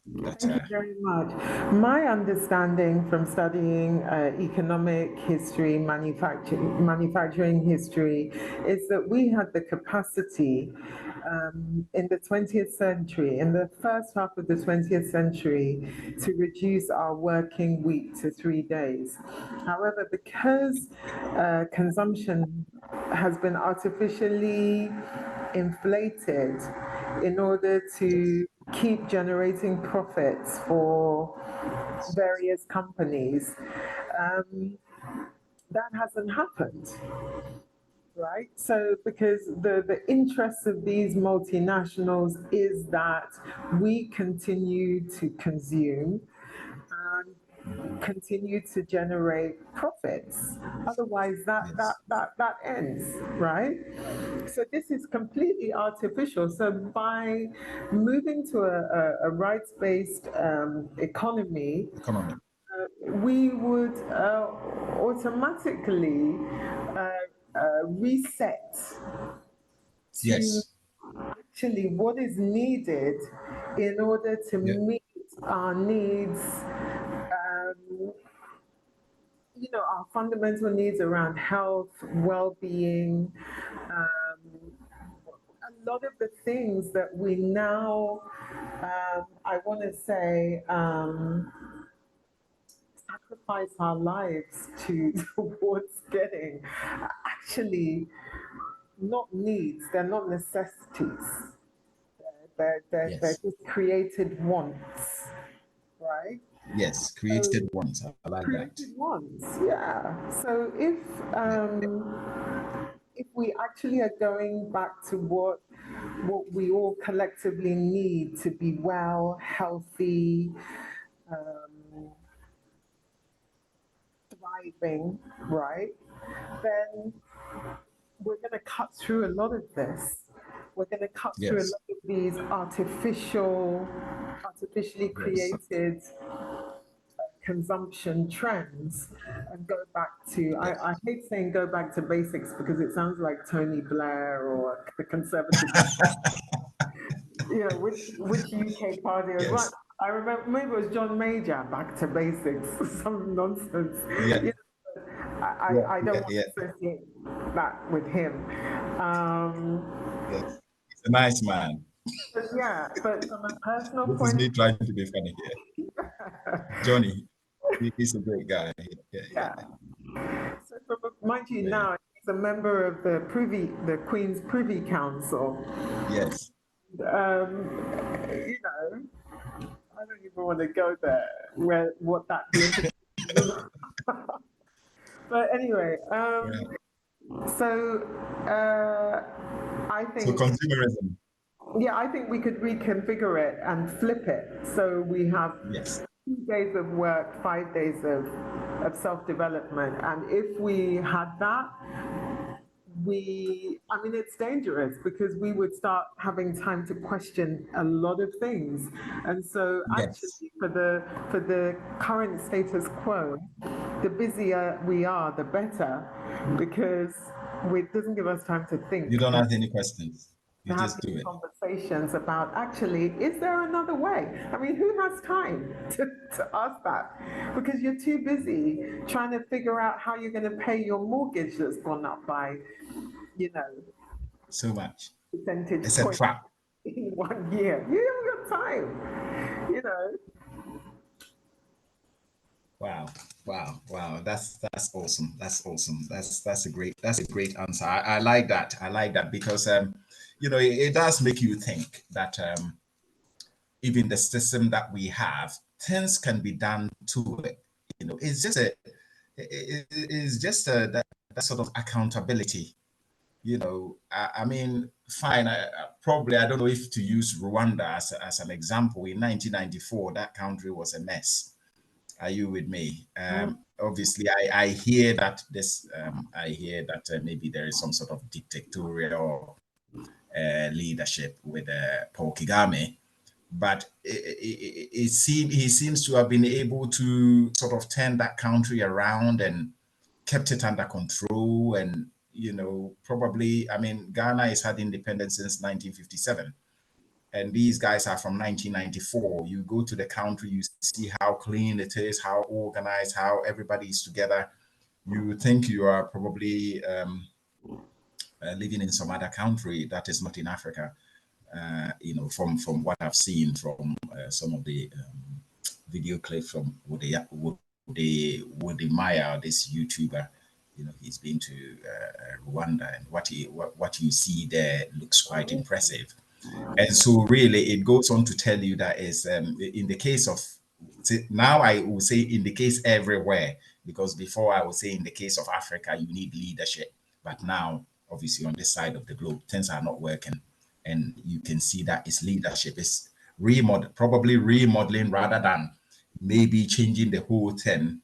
But Thank you very much. My understanding from studying economic history, manufacturing history, is that we had the capacity in the 20th century, in the first half of the 20th century, to reduce our working week to 3 days. However, because consumption has been artificially inflated in order to keep generating profits for various companies, um, that hasn't happened, right? So, because the interest of these multinationals is that we continue to consume and continue to generate profits. Otherwise, yes, that ends, right? So this is completely artificial. So by moving to a rights-based economy, economy. we would automatically reset to Yes, actually what is needed in order to yeah, meet our needs, our fundamental needs around health, well-being, a lot of the things that we now, I want to say, sacrifice our lives to towards getting, are actually not needs, they're not necessities. They're yes, just created wants, right? yes. So Created ones. I like that. created wants, yeah. So Yeah. if we actually are going back to what we all collectively need to be well, healthy, thriving, right? Then we're going to cut through a lot of this. We're going to cut through a Yes, lot of these artificially yes. created consumption trends and go back to, Yes. I hate saying go back to basics because it sounds like Tony Blair or the Conservative, which UK party was what? Yes. I remember maybe it was John Major, back to basics, some nonsense. Yeah. You know, Yeah. I don't Yeah. want Yeah. to associate that with him. Um, Yes. He's a nice man. but yeah, but from a personal This is point of me trying to be funny here. Johnny, he's a great guy. Yeah. Yeah. yeah, so mind you, Yeah. now he's a member of the Queen's Privy Council. Yes. You know, I don't even want to go there where what that the implications are. But anyway, Yeah. so uh, I So think consumerism. yeah, I think we could reconfigure it and flip it so we have Yes. 2 days of work, 5 days of self-development, and if we had that, I mean, it's dangerous because we would start having time to question a lot of things. And so Yes. actually for the current status quo, the busier we are, the better, because it doesn't give us time to You think don't and ask any questions. to You have just do these it. conversations about actually, is there another way? I mean, who has time to ask that? Because you're too busy trying to figure out how you're going to pay your mortgage that's gone up by, you know, So much. percentage It's a point trap. in 1 year. You haven't got time, you know. Wow. Wow. Wow. That's awesome. That's awesome. That's a great answer. I like that. I like that because it does make you think that even the system that we have, things can be done to it. It's just it's just that sort of accountability. I mean, fine. Probably I don't know if to use Rwanda as an example. In 1994, that country was a mess. Are you with me? Obviously, I hear that maybe there is some sort of dictatorial leadership with Paul Kagame, but he seems to have been able to sort of turn that country around and kept it under control. And probably, I mean, Ghana has had independence since 1957. and these guys are from 1994. You go to the country, you see how clean it is, how organized, how everybody is together. You think you are probably living in some other country that is not in Africa. From what I've seen from some of the video clips from Woody Maya, this YouTuber. He's been to Rwanda, and what you see there looks quite impressive. And so really it goes on to tell you that is in the case of, now I will say in the case everywhere, because before I would say in the case of Africa, you need leadership. But now, obviously on this side of the globe, things are not working. And you can see that it's leadership. It's probably remodeling rather than maybe changing the whole thing,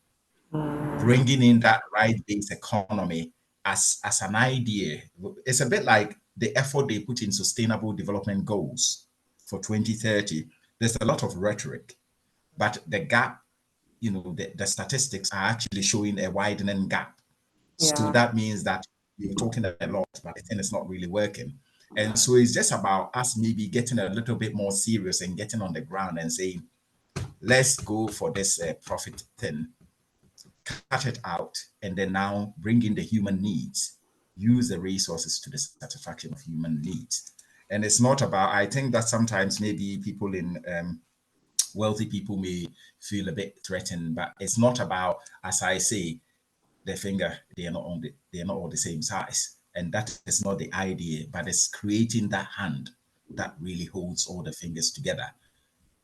bringing in that right-based economy as an idea. It's a bit like the effort they put in sustainable development goals for 2030. There's a lot of rhetoric, but the gap, the statistics are actually showing a widening gap. Yeah. So that means that you're talking a lot, but the thing is not really working. And so it's just about us maybe getting a little bit more serious and getting on the ground and saying, let's go for this profit thing, cut it out, and then now bring in the human needs, use the resources to the satisfaction of human needs. And it's not about, I think that sometimes maybe people in wealthy people may feel a bit threatened, but it's not about, as I say, the finger, they are not all the same size. And that is not the idea, but it's creating that hand that really holds all the fingers together.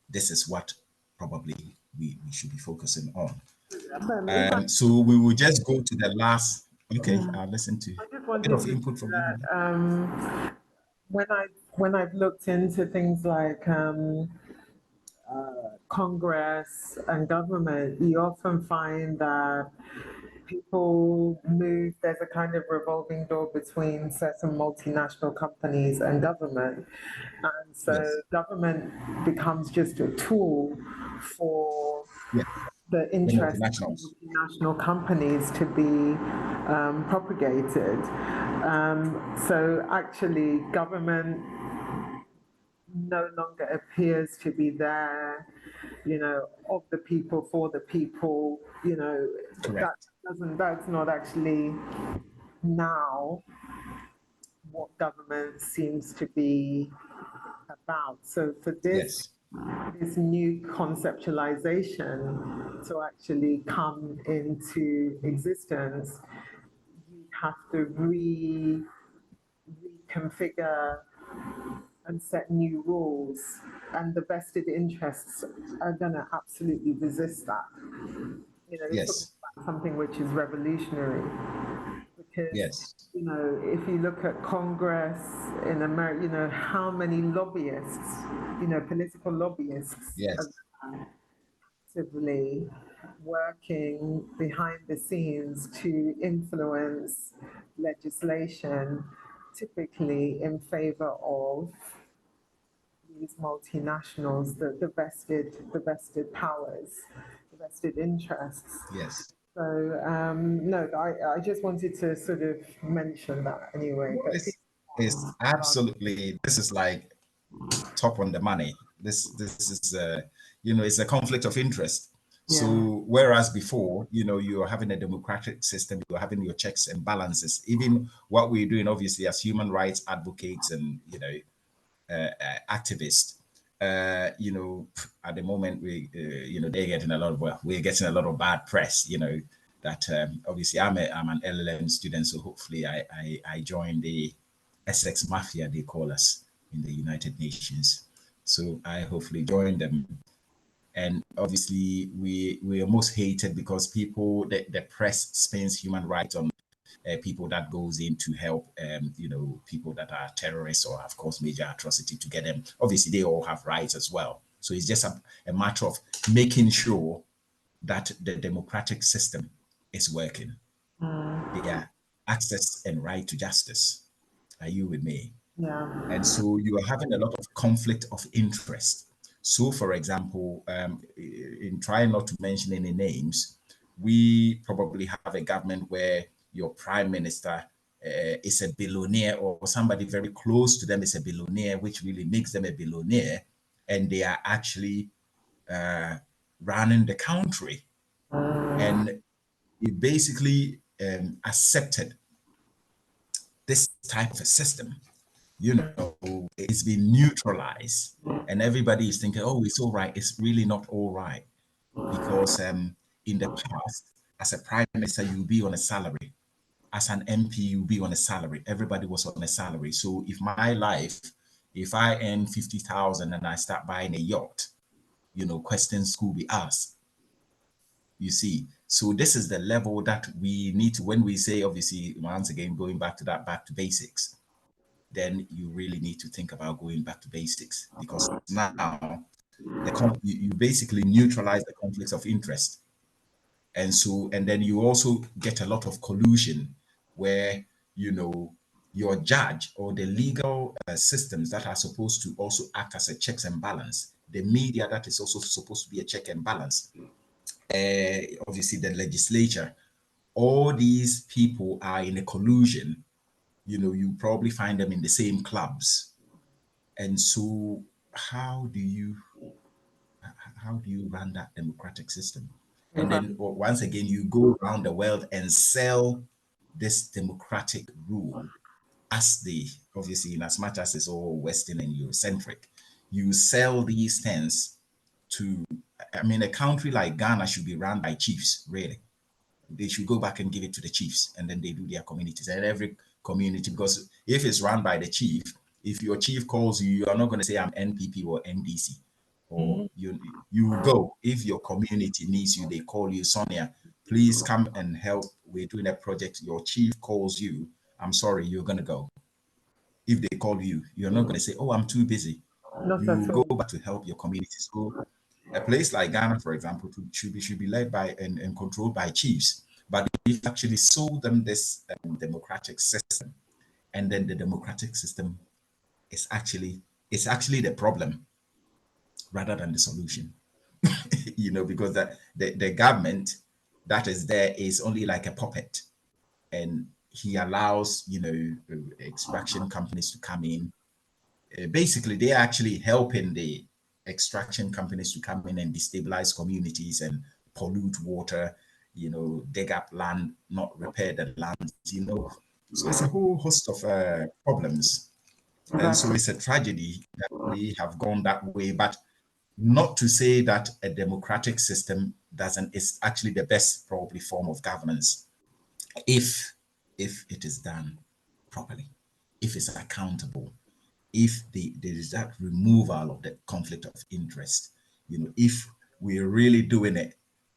This is what probably we should be focusing on. So we will just go to the last. Okay, I'll listen to a bit of input from you. When I've looked into things like Congress and government, you often find that people move, there's a kind of revolving door between certain multinational companies and government. And so Yes. government becomes just a tool for the interest of multinational companies to be propagated. So actually government no longer appears to be there, of the people, for the people, that's not actually now what government seems to be about. So for this new conceptualization to actually come into existence, you have to reconfigure and set new rules, and the vested interests are going to absolutely resist that. It's something which is revolutionary, because if you look at Congress in America, how many lobbyists, political lobbyists are actively working behind the scenes to influence legislation, typically in favor of these multinationals, the vested powers, the vested interests. Yes. So no, I just wanted to sort of mention that anyway. It's absolutely, this is like top on the money. This is it's a conflict of interest. So whereas before, you're having a democratic system, you're having your checks and balances. Even what we're doing, obviously, as human rights advocates and activists, at the moment they're getting we're getting a lot of bad press. That obviously I'm an LLM student, so hopefully I joined the Essex Mafia, they call us in the United Nations. So I hopefully join them. And obviously we are most hated because people, the press spends human rights on people that goes in to help, people that are terrorists or have caused major atrocity to get them. Obviously, they all have rights as well. So it's just a matter of making sure that the democratic system is working. Yeah, access and right to justice. Are you with me? Yeah. And so you are having a lot of conflict of interest. So, for example, in trying not to mention any names, we probably have a government where your prime minister is a billionaire, or somebody very close to them is a billionaire, which really makes them a billionaire, and they are actually running the country. And it basically accepted this type of a system. You know, it's been neutralized, and everybody is thinking, oh, it's all right. It's really not all right, because in the past, as a prime minister, you'll be on a salary. As an MP, you'll be on a salary. Everybody was on a salary. So if I earn 50,000 and I start buying a yacht, you know, questions could be asked. You see, so this is the level that we need to, when we say, obviously, once again, going back to that, back to basics, then you really need to think about going back to basics, because now you basically neutralize the conflicts of interest. And so, and then you also get a lot of collusion where, you know, your judge or the legal systems that are supposed to also act as a checks and balance, the media that is also supposed to be a check and balance, obviously the legislature, all these people are in a collusion. You know, you probably find them in the same clubs. And so how do you run that democratic system? And then once again, you go around the world and sell this democratic rule as the, obviously, in as much as it's all Western and Eurocentric, you sell these things to, I mean, a country like Ghana should be run by chiefs, really. They should go back and give it to the chiefs, and then they do their communities. And every community, because if it's run by the chief, if your chief calls you, you are not going to say I'm NPP or NDC, or you go. If your community needs you, they call you, Sonia, please come and help. We're doing a project. Your chief calls you. I'm sorry, you're going to go. If they call you, you're not going to say, oh, I'm too busy. You go back to help your community. So a place like Ghana, for example, should be led by and controlled by chiefs. But we've actually sold them this democratic system, and then the democratic system is actually the problem rather than the solution. You know, because the government that is there is only like a puppet, and he allows, you know, extraction companies to come in. Basically, they are actually helping the extraction companies to come in and destabilize communities and pollute water, you know, dig up land, not repair the land, you know. So it's a whole host of problems. And so it's a tragedy that we have gone that way, but not to say that a democratic system is actually the best probably form of governance if it is done properly, if it's accountable, if there is that removal of the conflict of interest, you know, if we're really doing it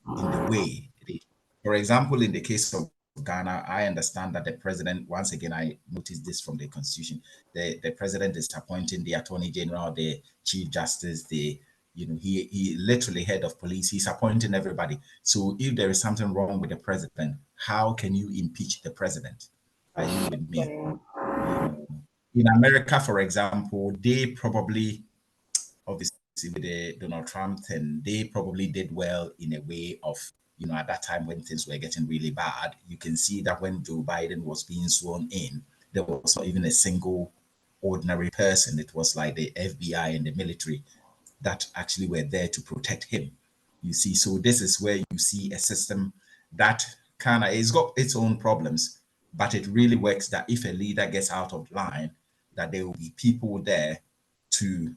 in the way it is. For example, in the case of Ghana, I understand that the president, once again, I noticed this from the constitution, the president is appointing the attorney general, the chief justice, he literally head of police, he's appointing everybody. So if there is something wrong with the president, how can you impeach the president? Are you with me? You know, in America, for example, they probably, obviously with the Donald Trump, and they probably did well in a way of, you know, at that time when things were getting really bad, you can see that when Joe Biden was being sworn in, there was not even a single ordinary person. It was like the FBI and the military that actually were there to protect him. You see, so this is where you see a system that kind of, it's got its own problems, but it really works that if a leader gets out of line, that there will be people there to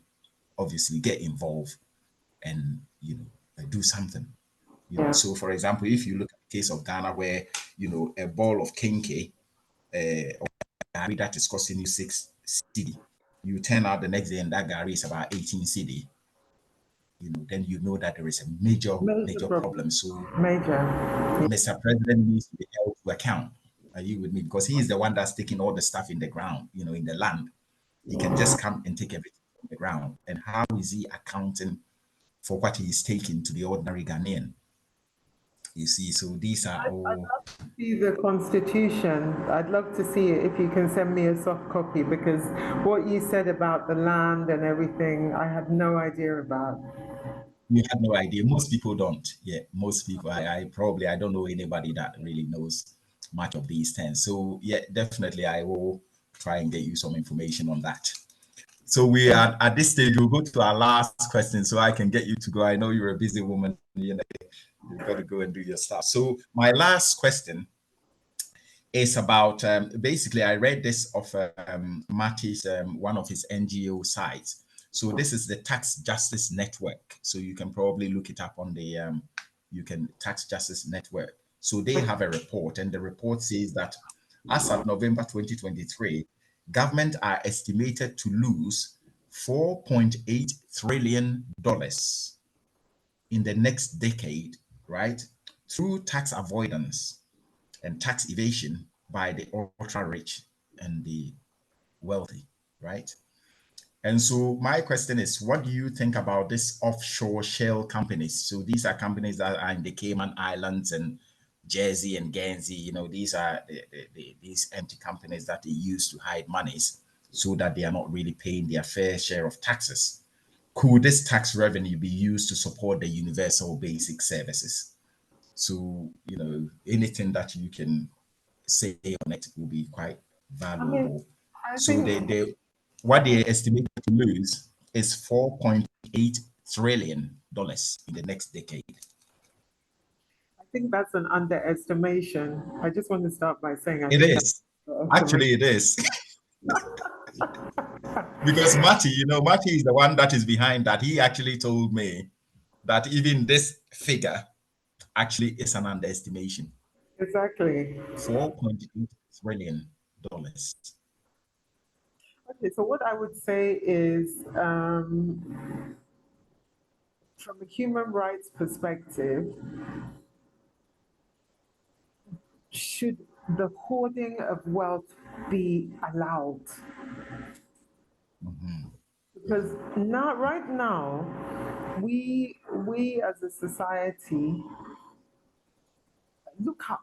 obviously get involved and, you know, do something. You know, so for example, if you look at the case of Ghana, where, you know, a ball of kinky that is costing you 6 cedi, you turn out the next day and that gari is about 18 cedi, you know, then you know that there is a major problem. So Mr. President needs to be held to account. Are you with me? Because he is the one that's taking all the stuff in the ground, you know, in the land. He can just come and take everything from the ground. And how is he accounting for what he is taking to the ordinary Ghanaian? You see, so these are all. I'd love to see the Constitution. I'd love to see it if you can send me a soft copy, because what you said about the land and everything, I had no idea about. You had no idea. Most people don't. Yeah, most people. I don't know anybody that really knows much of these things. So yeah, definitely I will try and get you some information on that. So we are at this stage, we'll go to our last question so I can get you to go. I know you're a busy woman, you know, you've got to go and do your stuff. So my last question is about, basically I read this of Marty's, one of his NGO sites. So this is the Tax Justice Network. So you can probably look it up on the, Tax Justice Network. So they have a report, and the report says that as of November 2023, government are estimated to lose $4.8 trillion in the next decade, right? Through tax avoidance and tax evasion by the ultra rich and the wealthy, right? And so my question is, what do you think about this offshore shell companies? So these are companies that are in the Cayman Islands and Jersey and Guernsey. You know, these are these empty companies that they use to hide monies so that they are not really paying their fair share of taxes. Could this tax revenue be used to support the universal basic services? So, you know, anything that you can say on it will be quite I mean, valuable. I So think what they estimate to lose is $4.8 trillion in the next decade. I think that's an underestimation. I just want to start by saying I It think that's is. an Actually, it is. Because Marty, you know, Marty is the one that is behind that. He actually told me that even this figure actually is an underestimation. exactly. $4.8 trillion. Okay, so what I would say is, from a human rights perspective, should the hoarding of wealth be allowed? Because now, right now, we as a society look up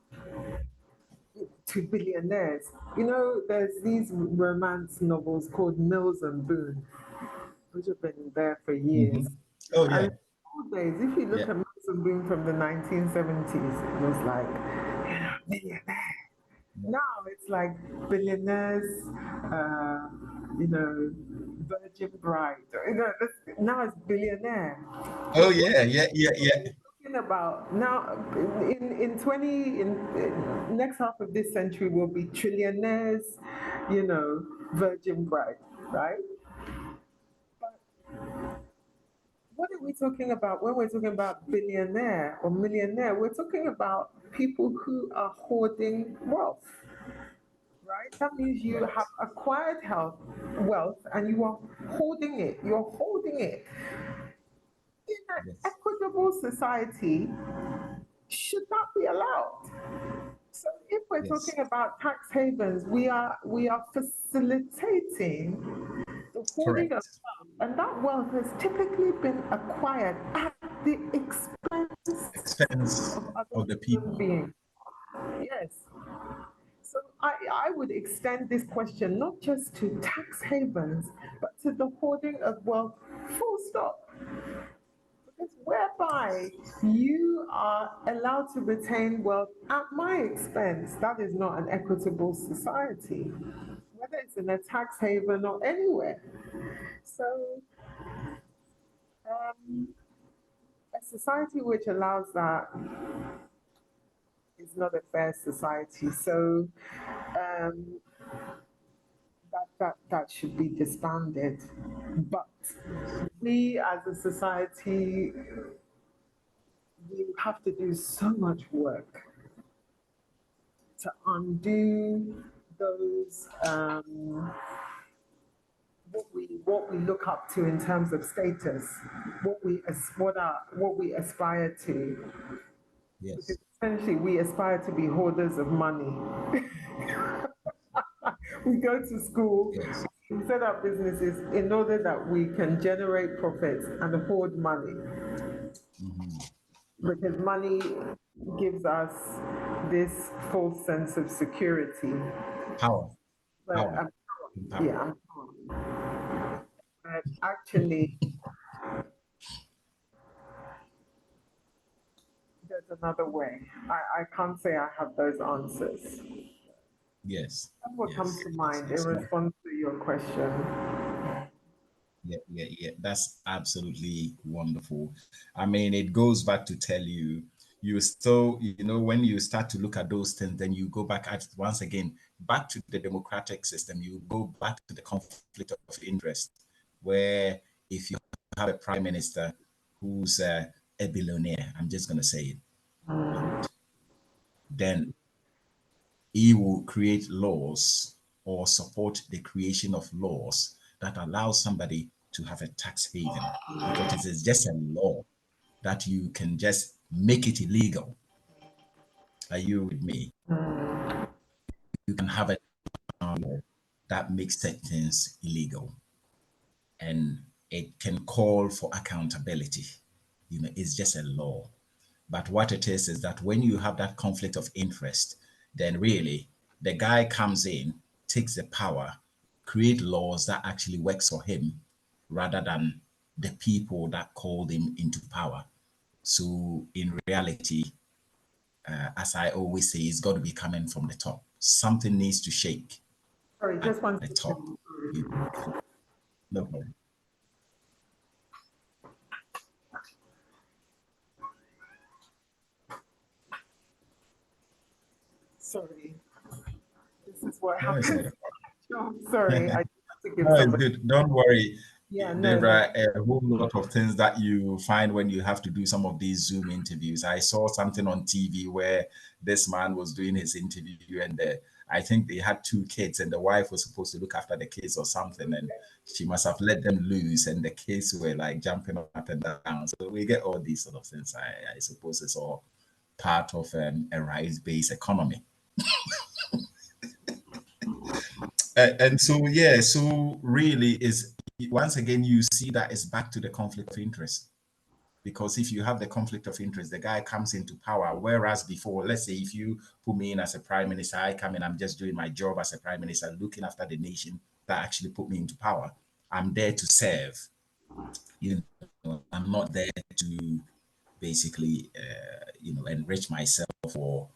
to billionaires. You know, there's these romance novels called Mills and Boone, which have been there for years. Oh, And yeah. nowadays, if you look Yeah. at Mills and Boone from the 1970s, it was like, millionaire. Now it's like billionaires, you know, virgin bride. You know, now it's billionaire. Oh, yeah. Yeah. Yeah. Yeah. Talking about now in 20 in next half of this century will be trillionaires, you know, virgin bride, right? What are we talking about when we're talking about billionaire or millionaire? We're talking about people who are hoarding wealth, right? That means you have Yes. acquired wealth and you are holding it. You're holding it. In an Yes. equitable society, should not be allowed. So if we're Yes. talking about tax havens, we are facilitating the hoarding of Correct. wealth, and that wealth has typically been acquired at the expense Expense of other of the human people. beings. Yes. So I would extend this question not just to tax havens, but to the hoarding of wealth, full stop. Because whereby you are allowed to retain wealth at my expense, that is not an equitable society, whether it's in a tax haven or anywhere. So, um, a society which allows that is not a fair society. So, um, that should be disbanded. But we as a society, we have to do so much work to undo those what we look up to in terms of status, what we aspire to. Because Yes. essentially we aspire to be hoarders of money. We go to school, Yes. we set up businesses in order that we can generate profits and hoard money. Because money gives us this false sense of security. Power. But Power. Power. yeah, but actually, the there's another way. I can't say I have those answers. Yes. That's what comes Yes. to Yes. mind in Yes. response to your question. Yeah. That's absolutely wonderful. I mean, it goes back to tell you, you still, when you start to look at those things, then you go back at once again, back to the democratic system, you go back to the conflict of interest, where if you have a prime minister who's a billionaire, I'm just going to say it, and then he will create laws or support the creation of laws that allow somebody to have a tax haven because it is just a law that you can just make it illegal. Are you with me? You can have a law that makes certain things illegal and it can call for accountability. It's just a law. But what it is that when you have that conflict of interest, then really the guy comes in, takes the power, create laws that actually works for him rather than the people that called him into power. So in reality, as I always say, it's got to be coming from the top. Something needs to shake Sorry, at just one the top. second. No problem. Sorry, this is what No, it's happens. not. Sorry, I just have to give No, it's somebody. good. Don't worry. Yeah, no, There no. are a whole lot of things that you find when you have to do some of these Zoom interviews. I saw something on TV where this man was doing his interview, and I think they had two kids, and the wife was supposed to look after the kids or something, and she must have let them loose, and the kids were like jumping up and down. So we get all these sort of things. I suppose it's all part of a rights-based economy. And so, yeah, so really is once again, you see that it's back to the conflict of interest. Because if you have the conflict of interest, the guy comes into power. Whereas before, let's say if you put me in as a prime minister, I come in, I'm just doing my job as a prime minister, looking after the nation that actually put me into power. I'm there to serve. I'm not there to basically, enrich myself or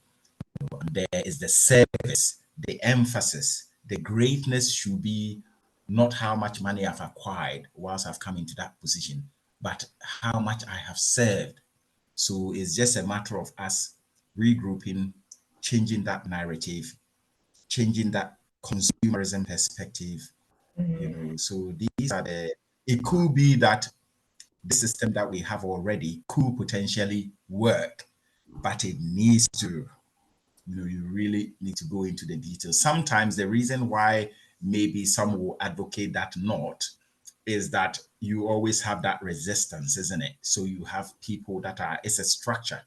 there is the service, the emphasis, the greatness should be not how much money I've acquired whilst I've come into that position, but how much I have served. So it's just a matter of us regrouping, changing that narrative, changing that consumerism perspective. So these are it could be that the system that we have already could potentially work, but it needs to you really need to go into the details. Sometimes the reason why maybe some will advocate that not is that you always have that resistance, isn't it? So you have people that it's a structure.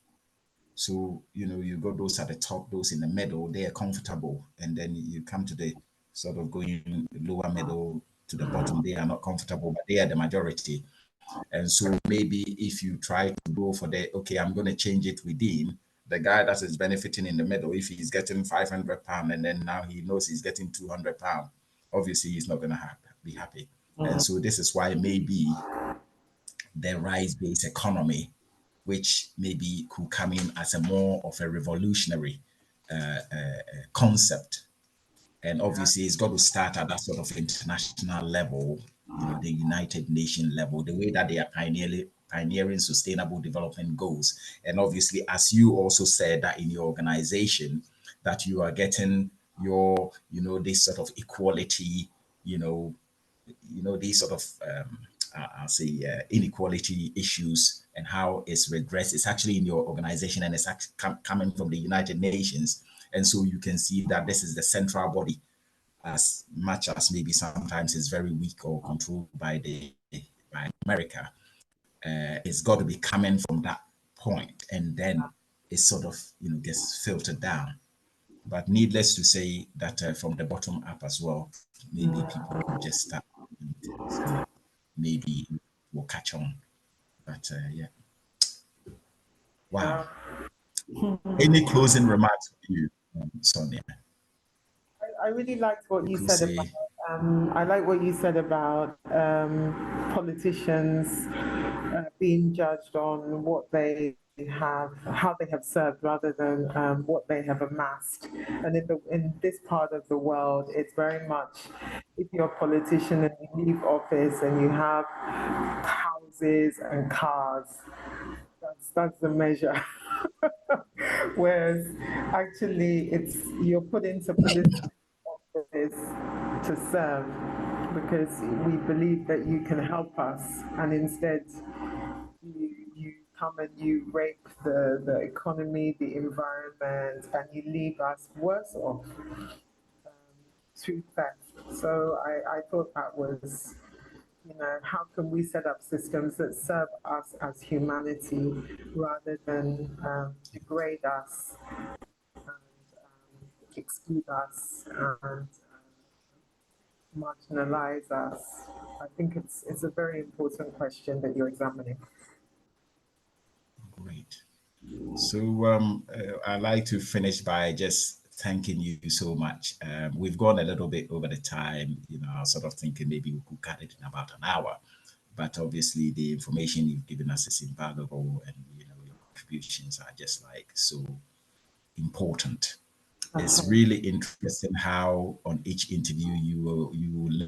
So, you got those at the top, those in the middle, they are comfortable. And then you come to the sort of going lower middle to the bottom, they are not comfortable, but they are the majority. And so maybe if you try to go for okay, I'm going to change it within the guy that is benefiting in the middle, if he's getting £500 and then now he knows he's getting £200, obviously he's not going to be happy. And so this is why maybe the rights-based economy, which maybe could come in as a more of a revolutionary concept, and obviously it's got to start at that sort of international level, the United Nations level, the way that they are pioneering sustainable development goals. And obviously, as you also said that in your organization, that you are getting your, this sort of equality, these sort of I'll say inequality issues and how it's redressed. It's actually in your organization and it's actually coming from the United Nations. And so you can see that this is the central body, as much as maybe sometimes it's very weak or controlled by by America. It's got to be coming from that point, and then it sort of gets filtered down. But needless to say that from the bottom up as well, maybe people could just start doing things, and maybe we'll catch on. But yeah, wow. Any closing remarks for you, Sonia? I really liked what You you could said about. say, I like what you said about politicians being judged on what they how they have served rather than what they have amassed. And in this part of the world, it's very much if you're a politician and you leave office and you have houses and cars, that's the measure. Whereas actually, it's you're put into political office to serve because we believe that you can help us, and instead you come and you rape the economy, the environment, and you leave us worse off through theft. So I thought that was, how can we set up systems that serve us as humanity rather than degrade us and exclude us and marginalize us? I think it's a very important question that you're examining. Great. So I'd like to finish by just thanking you so much. We've gone a little bit over the time. I was sort of thinking maybe we could cut it in about an hour, but obviously the information you've given us is invaluable, and your contributions are just like so important. It's really interesting how on each interview you will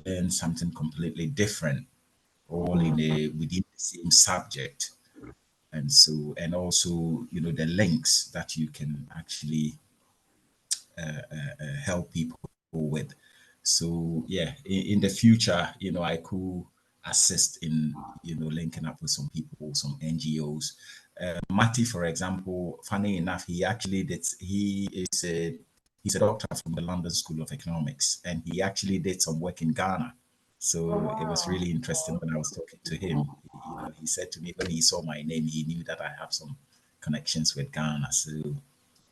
learn something completely different, all within the same subject. And also the links that you can actually help people with. So yeah, in the future, I could assist in linking up with some people, some NGOs. Matty, for example, funny enough, he's a doctor from the London School of Economics, and he actually did some work in Ghana. So it was really interesting when I was talking to him. He said to me when he saw my name, he knew that I have some connections with Ghana. So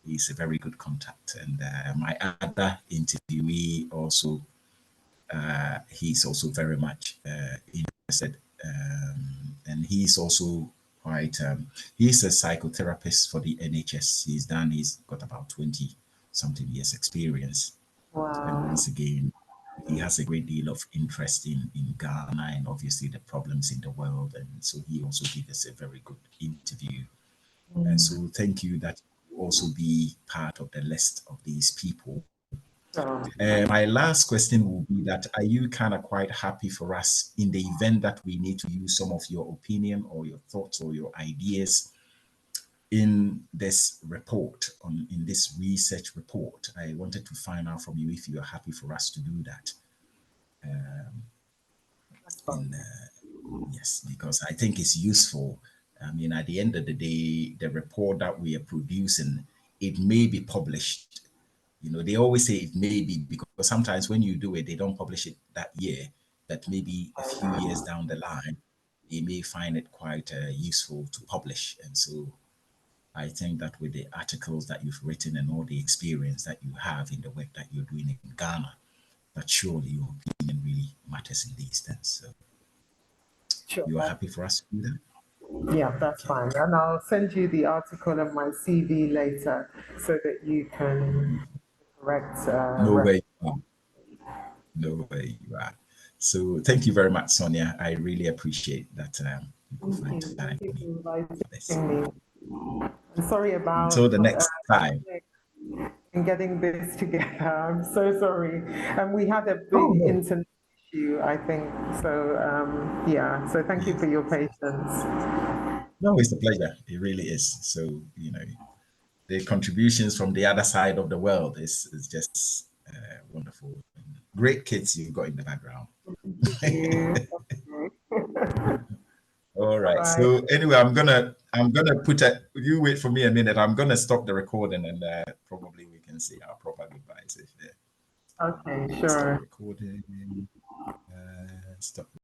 he's a very good contact. And my other interviewee also, he's also very much interested. And he's also quite, he's a psychotherapist for the NHS. He's got about 20 something years experience. Wow. And once again, he has a great deal of interest in Ghana and obviously the problems in the world. And so he also gave us a very good interview. And so thank you that you also be part of the list of these people. My last question will be that, are you kind of quite happy for us in the event that we need to use some of your opinion or your thoughts or your ideas in this report, in this research report? I wanted to find out from you if you are happy for us to do that. Yes, because I think it's useful. I mean, at the end of the day, the report that we are producing, it may be published. They always say it may be, because sometimes when you do it, they don't publish it that year, but maybe a few years down the line, they may find it quite useful to publish. And so I think that with the articles that you've written and all the experience that you have in the work that you're doing in Ghana, that surely your opinion really matters in these things. So Sure. you are happy for us to do that? Yeah, that's fine. And I'll send you the article and my CV later so that you can correct. No way. No way you are. So thank you very much, Sonia. I really appreciate that you could find time for this. I'm sorry about Until the next time. in getting this together. I'm so sorry. And we had a big internet issue, I think. So yeah. So thank you for your patience. No, it's a pleasure. It really is. So the contributions from the other side of the world is just wonderful. Great kids you've got in the background. All right. So anyway, I'm gonna put you wait for me a minute. I'm gonna stop the recording and probably we can see our proper goodbyes. Okay, sure. Stop recording. Stop.